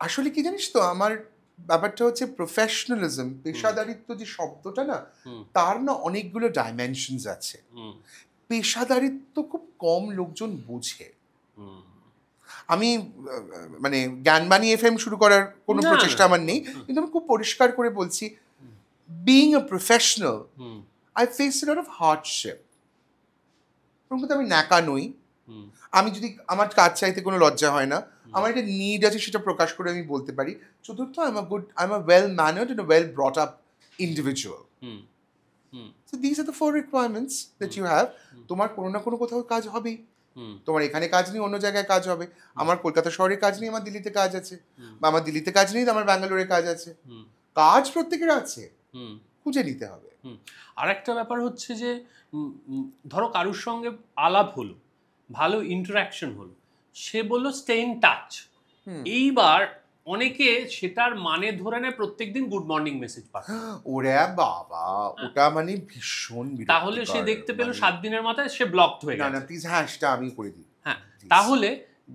আসলে কি জানিস তো, আমার ব্যাপারটা হচ্ছে প্রফেশনালিজম, পেশাদারিত্ব যে শব্দটা না, তার না অনেকগুলো ডাইমেনশনস আছে। পেশাদারিত্ব খুব কম লোকজন বোঝে। আমি মানে জ্ঞানবাণী FM শুরু করার কোনো প্রচেষ্টা আমার নেই, কিন্তু আমি খুব পরিষ্কার করে বলছি, being a professional, hmm I faced a lot of hardship. প্রথমত আমি ন্যাকা নই। হুম আমি যদি আমার কাজ চাইতে কোনো লজ্জা হয় না, আমার একটা নিড আছে সেটা প্রকাশ করে আমি বলতে পারি। চতুর্থ, I'm a well mannered and a well brought up individual. Hmm hmm So these are the 4 requirements that you have. তোমার কোনো না কোনো কোথাও কাজ হবেই। হুম তোমার এখানে কাজ নেই, অন্য জায়গায় কাজ হবে। আমার কলকাতা শহরে কাজ নেই, আমার দিল্লিতে কাজ আছে। বা আমার দিল্লিতে কাজ নেই, আমার ব্যাঙ্গালোরে কাজ আছে। হুম কাজ প্রত্যেকের আছে, হুম খুঁজে নিতে হবে। হুম আর একটা ব্যাপার হচ্ছে যে ধরো কারুর সঙ্গে আলাপ হলো, ভালো ইন্টারাকশন হলো, সে বললো স্টে ইন টাচ। এইবার অনেকে সেটার মানে ধরে নেয় প্রত্যেকদিন গুড মর্নিং মেসেজ পাঠায়। ওরে বাবা, ওটা মানে ভীষণ বিরক্তিকর। তাহলে সে দেখতে পেলো মানে 7 দিনের মাথায় সে ব্লকড হয়ে না গেছে। না প্লিজ, হ্যাঁ সেটা আমি করে দিই। হ্যাঁ, তাহলে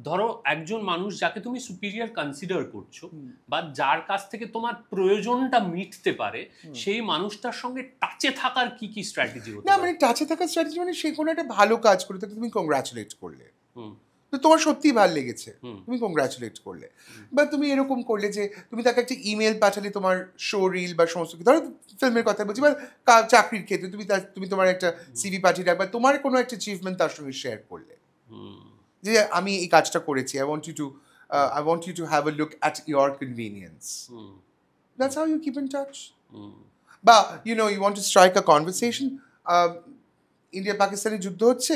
ধরো একজন মানুষ যাকে তুমি সুপিরিয়র কনসিডার করছো বা যার কাছ থেকে তোমার প্রয়োজনটা মিটতে পারে, সেই মানুষটার সঙ্গে টাচে থাকার কি কি স্ট্র্যাটেজি হতে না পারে? মানে টাচে থাকার স্ট্র্যাটেজি মানে সে কোনো একটা ভালো কাজ করে তাকে তুমি কংগ্রাচুলেট করলে, হুম তো তোমার সত্যিই ভালো লেগেছে, হুম। তুমি কংগ্রাচুলেট করলে। বা তুমি এরকম করলে যে তুমি তাকে একটা ইমেল পাঠালে তোমার শো রিল বা সমস্ত কিছু, ধরো ফিল্মের কথা বলছি বা চাকরির ক্ষেত্রে তুমি তোমার একটা সিভি পাঠিয়ে রাখবা, তোমার কোনো একটা অ্যাচিভমেন্ট তার সঙ্গে শেয়ার করলে যে আমি এই কাজটা করেছি, I want you to have a look at your convenience. That's how you keep in touch. বা you want to strike a conversation. India Pakistan যুদ্ধ হচ্ছে,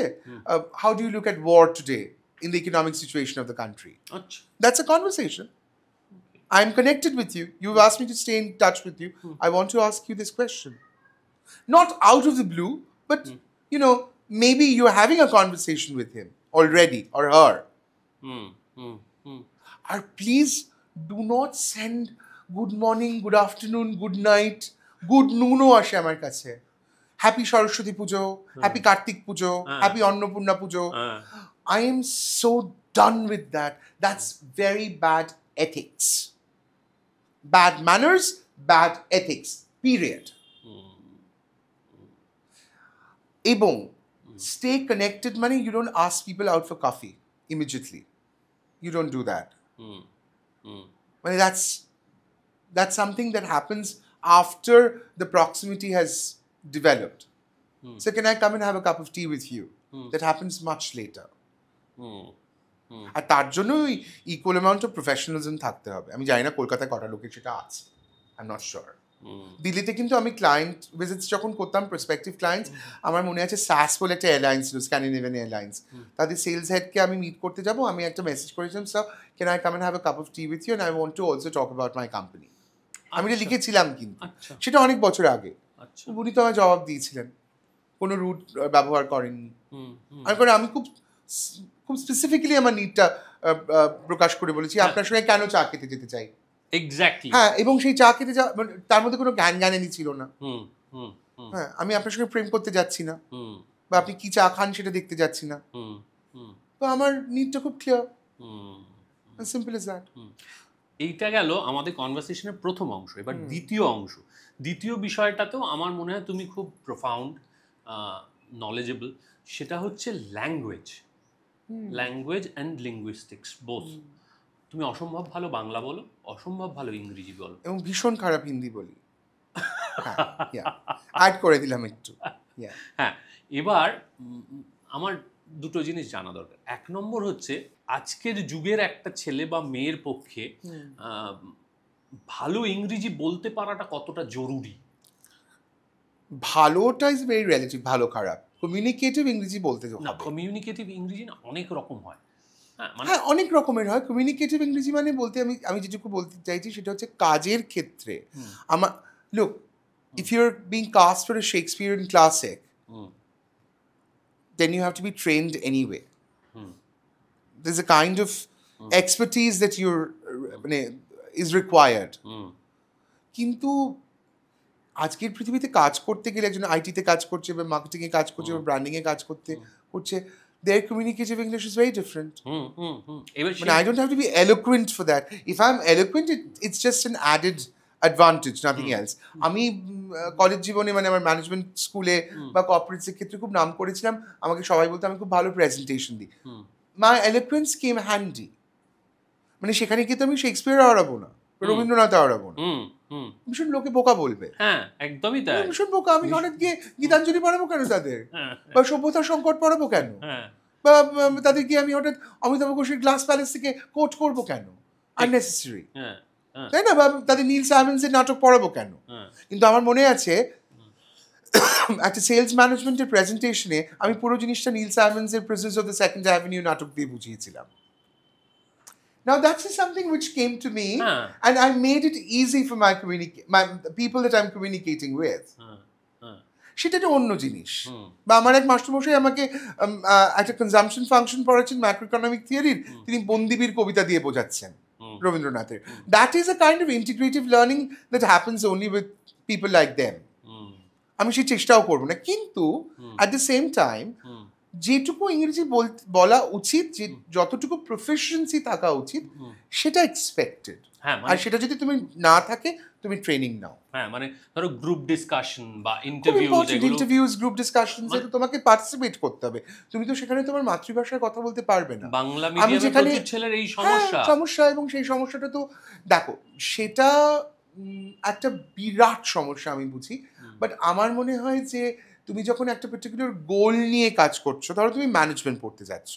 how do you look at war today in the economic situation of the country? আচ্ছা, That's a conversation. I'm connected with you. You've asked me to stay in touch with you. I want to ask you this question. Not out of the blue, but maybe you're having a conversation with him already or her. Or please do not send good morning, good afternoon, good night, good noon আসে আমার কাছে। Happy Saraswati Puja, happy Kartik Puja, happy Annapurna Puja. I am so done with that. That's very bad ethics. Bad manners, bad ethics, period. এবং stay connected মানে you don't ask people out for coffee immediately. You don't do that. Well, that's something that happens after the proximity has developed. So can I come and have a cup of tea with you? That happens much later. আর তার জন্য ইকুয়াল অ্যামাউন্ট অফ প্রফেশনালিজম থাকতে হবে। আমি জানি না কলকাতায় কটা লোকের সেটা আছে, আই এম নট শিওর। দিল্লিতে কিন্তু আমি ক্লায়েন্ট ভিজিটস যখন করতাম, প্রসপেক্টিভ ক্লায়েন্টস, আমার মনে আছে SAS বলে একটা এয়ারলাইন্স ছিল, স্ক্যান্ডিনেভিয়ান এয়ারলাইন্স, তাদের সেলস হেডকে আমি মিট করতে যাবো, আমি একটা মেসেজ করেছিলাম, sir can I come and have a cup of tea with you and I want to also talk about my company. আমি এটা লিখেছিলাম, কিন্তু সেটা অনেক বছর আগে। উনি তো আমার জবাব দিয়েছিলেন, কোনো রুট ব্যবহার করেননি। আমি খুব স্পেসিফিক্যালি আমার নিডটা প্রকাশ করে বলেছি, আপনার সঙ্গে কেন চা খেতে যেতে চাই। এক্স্যাক্টলি, হ্যাঁ, এবং সেই চা খেতে তার মধ্যে কোনো জ্ঞানী ছিল না। হ্যাঁ, আমি আপনার সঙ্গে প্রেম করতে যাচ্ছি না, বা আপনি কি চা খান সেটা দেখতে যাচ্ছি না। তো আমার নিডটা খুব ক্লিয়ার, সিম্পল এজ দ্যাট। এইটা গেল আমাদের কনভারসেশনের প্রথম অংশ। এবার দ্বিতীয় বিষয়টাতেও আমার মনে হয় তুমি খুব প্রোফাউন্ড নলেজেবল, সেটা হচ্ছে ল্যাঙ্গুয়েজ অ্যান্ড লিঙ্গুইস্টিক্স বোথ। তুমি অসম্ভব ভালো বাংলা বলো, অসম্ভব ভালো ইংরেজি বলো, এবং ভীষণ খারাপ হিন্দি বলি। অ্যাড করে দিলাম একটু। হ্যাঁ, এবার আমার দুটো জিনিস জানা দরকার। এক নম্বর হচ্ছে, আজকের যুগের একটা ছেলে বা মেয়ের পক্ষে ভালো ইংরেজি বলতে পারাটা কতটা জরুরি? ভালোটা ইজ ভেরি রিলেটিভ, ভালো খারাপ। কমিউনিকেটিভ ইংরেজি বলতে হবে। না, কমিউনিকেটিভ ইংরেজি না অনেক রকম হয়। হ্যাঁ, অনেক রকমের হয়। কমিউনিকেটিভ ইংরেজি মানে বলতে আমি যেটুকু বলতে চাইছি সেটা হচ্ছে কাজের ক্ষেত্রে আমার look, if you're being cast for a Shakespearean classic, then you have to be trained anyway. There's a kind of expertise that is required. কিন্তু আজকের পৃথিবীতে কাজ করতে গেলে, একজন আইটিতে কাজ করছে বা মার্কেটিংয়ে কাজ করছে বা ব্র্যান্ডিংয়ে কাজ করছে, their communicative English is very different. I don't have to be eloquent for that. If I'm eloquent, it's just an added advantage, nothing else. আমি কলেজ জীবনে আমার ম্যানেজমেন্ট স্কুলে বা কর্পোরেটসের ক্ষেত্রে খুব নাম করেছিলাম। আমাকে সবাই বলতো আমি খুব ভালো প্রেজেন্টেশন দিই। My eloquence came handy. সেখানে কিন্তু আমি শেক্সপিয়ার হারাবো না, রবীন্দ্রনাথ হারাবো না। হুম ভীষণ লোকে বোকা বলবে, হ্যাঁ একদমই তাই ভীষণ বোকা। আমি হঠাৎ গিয়ে গীতাঞ্জলি পড়াবো কেন তাদের, হ্যাঁ বা সভ্যতার সংকট পড়াবো কেন, হ্যাঁ বা তাদের গিয়ে আমি হঠাৎ অমিতাভ ঘোষের গ্লাস প্যালেস থেকে কোট করবো কেন, আননেসেসারি, হ্যাঁ হ্যাঁ তাই না? বা তাদের নীল সাইমন্সের নাটক পড়াবো কেন? হ্যাঁ কিন্তু আমার মনে আছে একটা সেলস ম্যানেজমেন্টের প্রেজেন্টেশনে আমি পুরো জিনিসটা নীল সাইমন্সের Prisons of the Second Avenue নাটক দিয়ে বুঝিয়েছিলাম। Now that's just something which came to me, হ্যাঁ and I made it easy for the people that I'm communicating with. হ্যাঁ হ্যাঁ সেটা একটা অন্য জিনিস। হুম বা আমার এক মাস্টারমশাই আমাকে একটা কনজাম্পশন ফাংশন পড়াচ্ছেন ম্যাক্রো ইকোনমিক থিওরির, তিনি বন্দিবীর কবিতা দিয়ে বোঝাচ্ছেন হুম রবীন্দ্রনাথের। That is a kind of integrative learning that happens only with people like them. হুম আমি সেই চেষ্টাও করবো না, কিন্তু অ্যাট দ্য সেম টাইম হুম যেটুকু ইংরেজি বলা উচিত, যে যতটুকু প্রফিসিয়েন্সি থাকা উচিত, সেটা এক্সপেক্টেড। হ্যাঁ আর সেটা যদি তুমি না থাকে, তুমি ট্রেনিং নাও। হ্যাঁ মানে ধরো গ্রুপ ডিসকাশন বা ইন্টারভিউ ইন্টারভিউজ, গ্রুপ ডিসকাশনস, এতে তোমাকে পার্টিসিপেট করতে হবে। তুমি তো সেখানে তোমার মাতৃভাষায় কথা বলতে পারবে না। বাংলা আমি মিডিয়ামে যেখানে প্রচুর ছেলের এই সমস্যা সমস্যা, এবং সেই সমস্যাটা তো দেখো, সেটা একটা বিরাট সমস্যা আমি বুঝি। বাট আমার মনে হয় যে তুমি যখন একটা পার্টিকুলার গোল নিয়ে কাজ করছো, ধরো তুমি ম্যানেজমেন্ট পড়তে যাচ্ছ,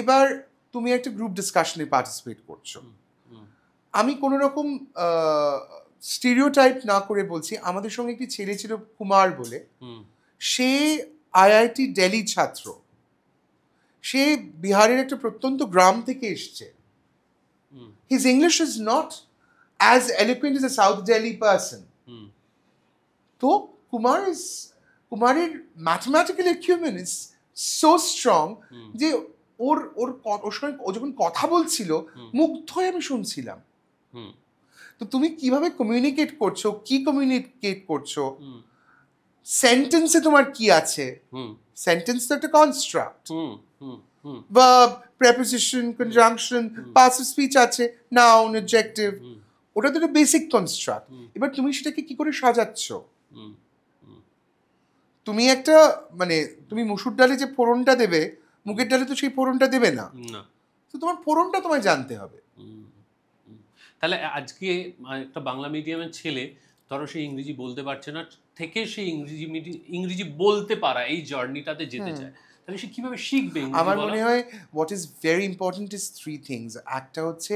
এবার তুমি একটা গ্রুপ ডিসকাশনে পার্টিসিপেট করছো, আমি কোনো রকম স্টিরিওটাইপ না করে বলছি, আমাদের সঙ্গে একটি ছেলে ছিল কুমার বলে, সে আইআইটি দিল্লি ছাত্র, সে বিহারের একটা প্রত্যন্ত গ্রাম থেকে এসছে। His English is not as eloquent as a south Delhi person. তো কুমারের ম্যাথমেটিক্যাল অ্যাকিউমেন ইজ সো স্ট্রং যে ওর সঙ্গে ও যখন কথা বলছিল, মুগ্ধ হয়ে আমি শুনছিলাম। তো তুমি কিভাবে কমিউনিকেট করছো, কি কমিউনিকেট করছো, সেন্টেন্সে তোমার কি আছে, সেন্টেন্স তো একটা construct, verb, preposition, conjunction, parts of speech আছে, নাউন, অ্যাডজেক্টিভ, ওটা তো একটা বেসিক কনস্ট্রাক্ট। এবার তুমি সেটাকে কি করে সাজাচ্ছ? তুমি একটা তুমি মুসুর ডালে যে ফোড়নটা দেবে, মুগের ডালে তো সেই ফোড়নটা দেবে না। তো তোমার ফোড়নটা তোমায় জানতে হবে। তাহলে আজকে একটা বাংলা মিডিয়ামের ছেলে, ধরো সে ইংরেজি বলতে পারছে না, থেকে সে ইংরেজি বলতে পারা এই জার্নিটাতে যেতে চায়, তাহলে সে কিভাবে শিখবে? আমার মনে হয় what is very important is 3 things. একটা হচ্ছে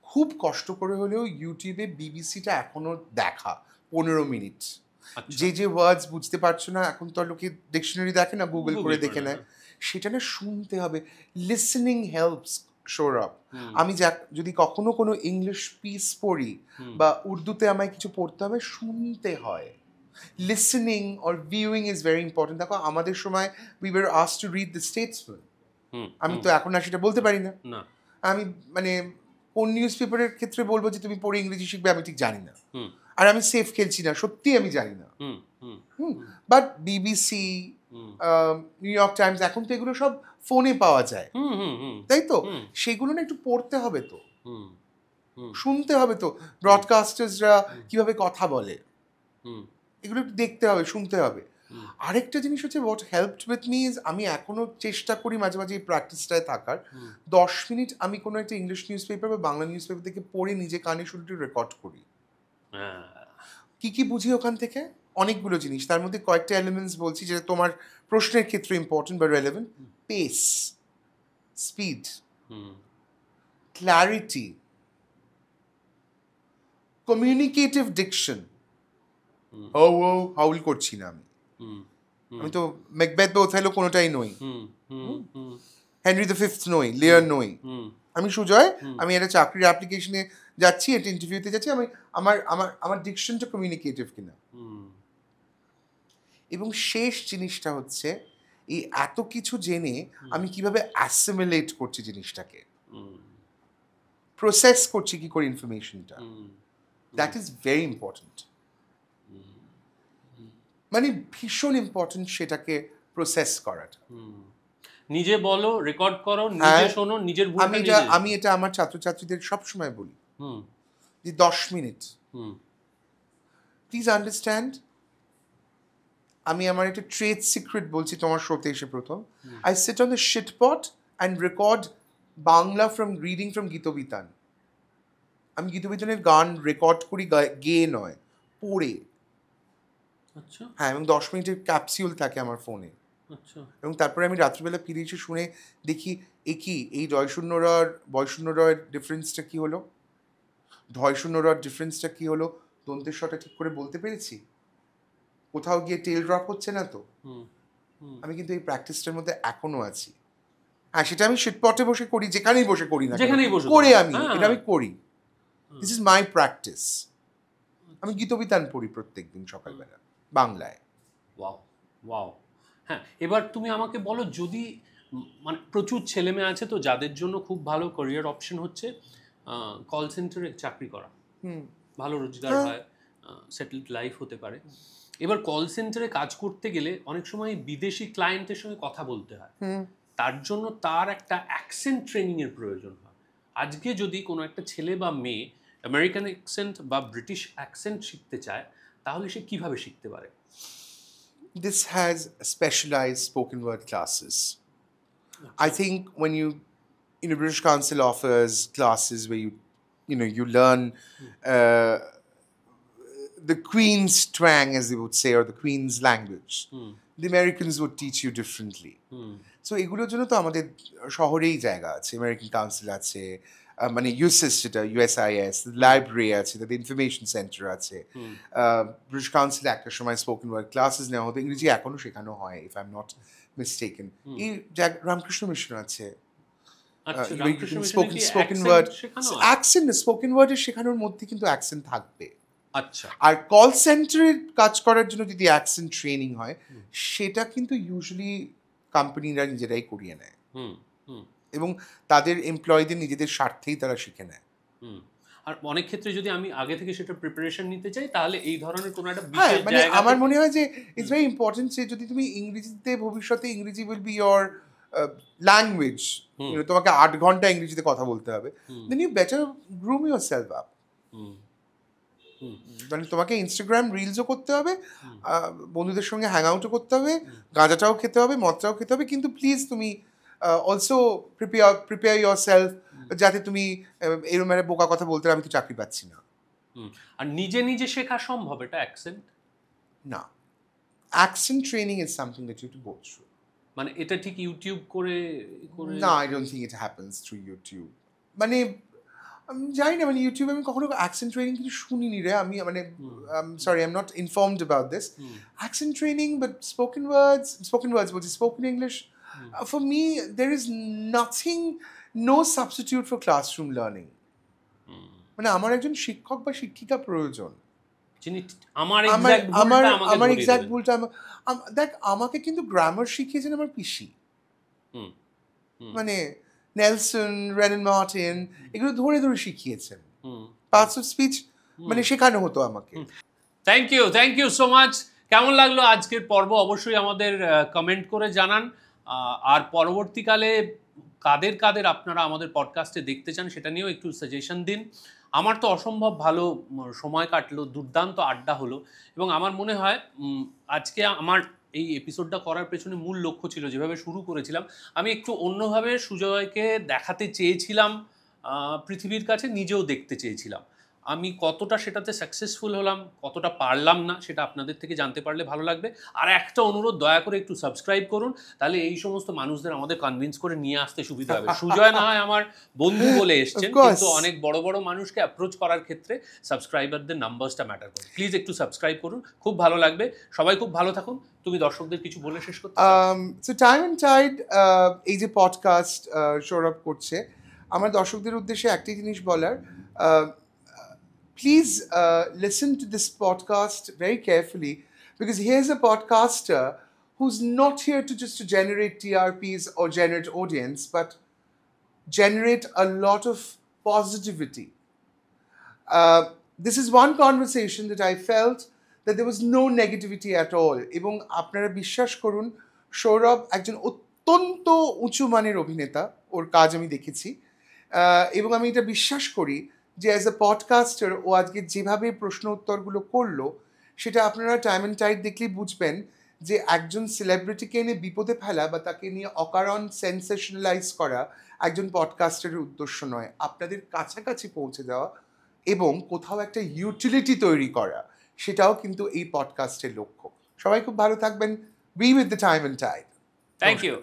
খুব কষ্ট করে হলেও ইউটিউবে বিবিসিটা এখনো দেখা 15 মিনিট। যে ওয়ার্ডস বুঝতে পারছো না, এখন তো লোকে ডিকশনারি দেখে না, গুগল করে দেখে নেয়, সেটা না শুনতে হবে। Listening helps Sourav. আমি যদি কখনো কোনো ইংলিশ পিস পড়ি বা উর্দুতে আমায় কিছু পড়তে হবে, শুনতে হয়। Listening or viewing is very important. দেখো আমাদের সময় we were asked to read the Statesman, আমি তো এখন আর সেটা বলতে পারি না। আমি কোন নিউজ পেপারের ক্ষেত্রে বলবো যে তুমি পড়ে ইংরেজি শিখবে, আমি ঠিক জানি না। আর আমি সেফ খেলছি না, সত্যি আমি জানি না। But BBC, new York Times, এখন তো এগুলো সব ফোনে পাওয়া যায়, তাই তো? সেগুলো না একটু পড়তে হবে, তো শুনতে হবে, তো ব্রডকাস্টার্সরা কিভাবে কথা বলে, এগুলো একটু দেখতে হবে, শুনতে হবে। আরেকটা জিনিস হচ্ছে what helped with me is, আমি এখনো চেষ্টা করি মাঝে মাঝে এই প্র্যাকটিসটায় থাকার। 10 মিনিট আমি কোনো একটা ইংলিশ নিউজ পেপার বা বাংলা নিউজ পেপার থেকে পড়ে নিজে কানে শুনতে রেকর্ড করি। কি কি বুঝি ওখান থেকে? অনেকগুলো জিনিস, তার মধ্যে কয়েকটা এলিমেন্টস বলছি যেটা তোমার প্রশ্নের ক্ষেত্রে ইম্পর্টেন্ট বা relevant. Pace, speed, clarity, communicative diction. Howl করছি না আমি তো ম্যাকবেথ বা ওথেলো কোনোটাই নই, হেনরি দ্য ফিফথ নই, লিয়ার নই। আমি সুজয়, আমি একটা চাকরির অ্যাপ্লিকেশনে যাচ্ছি, একটা ইন্টারভিউতে যাচ্ছি, আমি আমার ডিকশনটা কমিউনিকেটিভ কিনা। এবং শেষ জিনিসটা হচ্ছে এই এত কিছু জেনে আমি কিভাবে অ্যাসিমিলেট করছি জিনিসটাকে, প্রসেস করছি কি করে ইনফরমেশনটা। দ্যাট ইজ ভেরি ইম্পর্টেন্ট, ভীষণ ইম্পর্টেন্ট সেটাকে প্রসেস করাটা। নিজে বলো, রেকর্ড করো, নিজে শোনো, নিজের ভুলটা আমি এটা আমার ছাত্রছাত্রীদের সবসময় বলি যে 10 মিনিট প্লিজ আন্ডারস্ট্যান্ড। আমি আমার একটা ট্রেড সিক্রেট বলছি তোমার শোতে এসে প্রথম। I sit on the shit pot and record Bangla from reading from Gitabitan. আমি গীতবিতানের গান রেকর্ড করি, গেয়ে নয়, পড়ে। আচ্ছা হ্যাঁ, এবং 10 মিনিটের ক্যাপসিউল থাকে আমার ফোনে। আচ্ছা এবং তারপরে আমি রাত্রিবেলা ফিরে এসে শুনে দেখি এই বয়শূন্য রয়ের ডিফারেন্সটা কী হলো, ঢয়শূন্য রয়ের ডিফারেন্সটা কী হলো, দন্তের স্বরটা ঠিক করে বলতে পেরেছি, কোথাও গিয়ে টেল ড্রপ হচ্ছে না তো। আমি কিন্তু এই প্র্যাকটিসটার মধ্যে এখনো আছি। হ্যাঁ, সেটা আমি শিটপটে বসে করি, যেখানেই বসে করি না কেন, যেখানেই বসে করে করো। আমি হ্যাঁ, এটা আমি করি। This is my practice. আমি গীতবিতান পড়ি প্রত্যেকদিন সকালবেলা বাংলায়। Wow wow. হ্যাঁ, এবার তুমি আমাকে বলো, যদি মানে প্রচুর ছেলে মেয়ে আছে তো যাদের জন্য খুব ভালো ক্যারিয়ার অপশন হচ্ছে কল সেন্টারে চাকরি করা, ভালো রোজগার হয়, সেটেলড লাইফ হতে পারে। এবার কল সেন্টারে কাজ করতে গেলে অনেক সময় বিদেশি ক্লায়েন্টের সঙ্গে কথা বলতে হয়, তার জন্য তার একটা অ্যাকসেন্ট ট্রেনিংয়ের প্রয়োজন হয়। আজকে যদি কোনো একটা ছেলে বা মেয়ে আমেরিকান অ্যাকসেন্ট বা ব্রিটিশ অ্যাকসেন্ট শিখতে চায়, তাহলে সে কিভাবে শিখতে পারে? This has specialized spoken word classes. I think when British Council offers classes where you learn the Queen's twang, as they would say, or the Queen's language. The Americans would teach you differently. So এগুলোর জন্য তো আমাদের শহরেই জায়গা আছে, আমেরিকান কাউন্সিল আছে, মানে ইউসিস, যেটা USIS, লাইব্রেরি আছে, তাদের ইনফরমেশন সেন্টার আছে, ব্রিটিশ কাউন্সিলে একটা সময় স্পোকেন ওয়ার্ড ক্লাসেস নেওয়া হতো, ইংরেজি এখনো শেখানো হয়, if I am not mistaken. এই রামকৃষ্ণ মিশন আছে, স্পোকেন ওয়ার্ড অ্যাকসেন্ট, স্পোকেন ওয়ার্ডের শেখানোর মধ্যে কিন্তু অ্যাকসেন্ট থাকবে। আচ্ছা, আর কল সেন্টারে কাজ করার জন্য যদি অ্যাকসেন্ট ট্রেনিং হয়, সেটা কিন্তু ইউজুয়ালি কোম্পানিরা নিজেরাই করিয়ে নেয়, এবং তাদের এমপ্লয়ীদের নিজেদের স্বার্থেই তারা শিখে নেয়। আর অনেক ক্ষেত্রে যদি আমি আগে থেকে সেটা প্রিপারেশন নিতে চাই, তাহলে এই ধরনের কোনো একটা হ্যাঁ, বিশেষ মানে জায়গা আমার মনে হয় যে ইটস ভেরি ইম্পর্টেন্ট যে যদি তুমি ইংরেজিতে ভবিষ্যতে, ইংরেজি উইল বি ইয়োর ল্যাঙ্গুয়েজ, তোমাকে 8 ঘন্টা ইংরেজিতে কথা বলতে হবে, then you better groom yourself up. মানে তোমাকে ইনস্টাগ্রাম রিলসও করতে হবে, বন্ধুদের সঙ্গে হ্যাং আউটও করতে হবে, গাঁজাটাও খেতে হবে, মদটাও খেতে হবে, কিন্তু প্লিজ তুমি অলসো প্রিপেয়ার ইয়োরসেলফ, যাতে তুমি এরকম একটা বোকা কথা বলতে আমি তো চাকরি পাচ্ছি না। আর নিজে নিজে শেখা সম্ভব এটা অ্যাকসেন্ট? না, accent training is something that you have to go through. মানে এটা ঠিক ইউটিউব করে? না, I don't think it happens through YouTube. মানে আমি জানি না, মানে ইউটিউবে আমি কখনো অ্যাকসেন্ট ট্রেনিং কিছু শুনিনি রে। আমি মানে sorry, I am not informed about this accent training, but spoken words বলছি, spoken English, for me there is nothing, no substitute for classroom learning. মানে আমার একজন শিক্ষক বা শিক্ষিকা প্রয়োজন। আমার এক্সাক্ট ভুলটা, দেখ, আমাকে কিন্তু গ্রামার শিখিয়েছেন আমার পিসি, মানে নেলসন, রেনন মার্টিন, এগুলো ধরে ধরে শিখিয়েছেন। পার্টস অফ স্পিচ মানে শেখানো হতো আমাকে। Thank you so much. কেমন লাগলো আজকের পর্ব অবশ্যই আমাদের কমেন্ট করে জানান। আর পরবর্তীকালে কাদের আপনারা আমাদের পডকাস্টে দেখতে চান সেটা নিয়েও একটু সাজেশন দিন। আমার তো অসম্ভব ভালো সময় কাটলো, দুর্দান্ত আড্ডা হলো, এবং আমার মনে হয় আজকে আমার এই এপিসোডটা করার পেছনে মূল লক্ষ্য ছিল, যেভাবে শুরু করেছিলাম, আমি একটু অন্যভাবে সুজয়কে দেখাতে চেয়েছিলাম, পৃথিবীর কাছে নিজেও দেখতে চেয়েছিলাম। আমি কতটা সেটাতে সাকসেসফুল হলাম, কতটা পারলাম না, সেটা আপনাদের থেকে জানতে পারলে ভালো লাগবে। আর একটা অনুরোধ, দয়া করে একটু সাবস্ক্রাইব করুন, তাহলে এই সমস্ত মানুষদের আমাদের কনভিন্স করে নিয়ে আসতে সুবিধা হবে। সুজয় না হয় আমার বন্ধু বলে এসছেন, কিন্তু অনেক বড় বড় মানুষকে অ্যাপ্রোচ করার ক্ষেত্রে সাবস্ক্রাইবারদের নাম্বারসটা ম্যাটার করে। প্লিজ একটু সাবস্ক্রাইব করুন, খুব ভালো লাগবে। সবাই খুব ভালো থাকুন। তুমি দর্শকদের কিছু বলে শেষ করতে? সো টাইম অ্যান্ড টাইড এই যে পডকাস্ট সৌরভ করছে, আমার দর্শকদের উদ্দেশ্যে একটি জিনিস বলার, please listen to this podcast very carefully, because here's a podcaster who's not here to just to generate TRPs or generate audience, but generate a lot of positivity. This is one conversation that I felt that there was no negativity at all. এবং আপনারা বিশ্বাস করুন, সৌরভ একজন অত্যন্ত উঁচু মানের অভিনেতা, ওর কাজ আমি দেখেছি, এবং আমি এটা বিশ্বাস করি যে অ্যাজ এ পডকাস্টার ও আজকে যেভাবে প্রশ্ন উত্তরগুলো করলো, সেটা আপনারা টাইম অ্যান্ড টাইড দেখলেই বুঝবেন যে একজন সেলিব্রিটিকে এনে বিপদে ফেলা বা তাকে নিয়ে অকারণ সেন্সেশনালাইজ করা একজন পডকাস্টারের উদ্দেশ্য নয়। আপনাদের কাছাকাছি পৌঁছে দেওয়া এবং কোথাও একটা ইউটিলিটি তৈরি করা, সেটাও কিন্তু এই পডকাস্টের লক্ষ্য। সবাই খুব ভালো থাকবেন। Be with the time and tide. Thank you.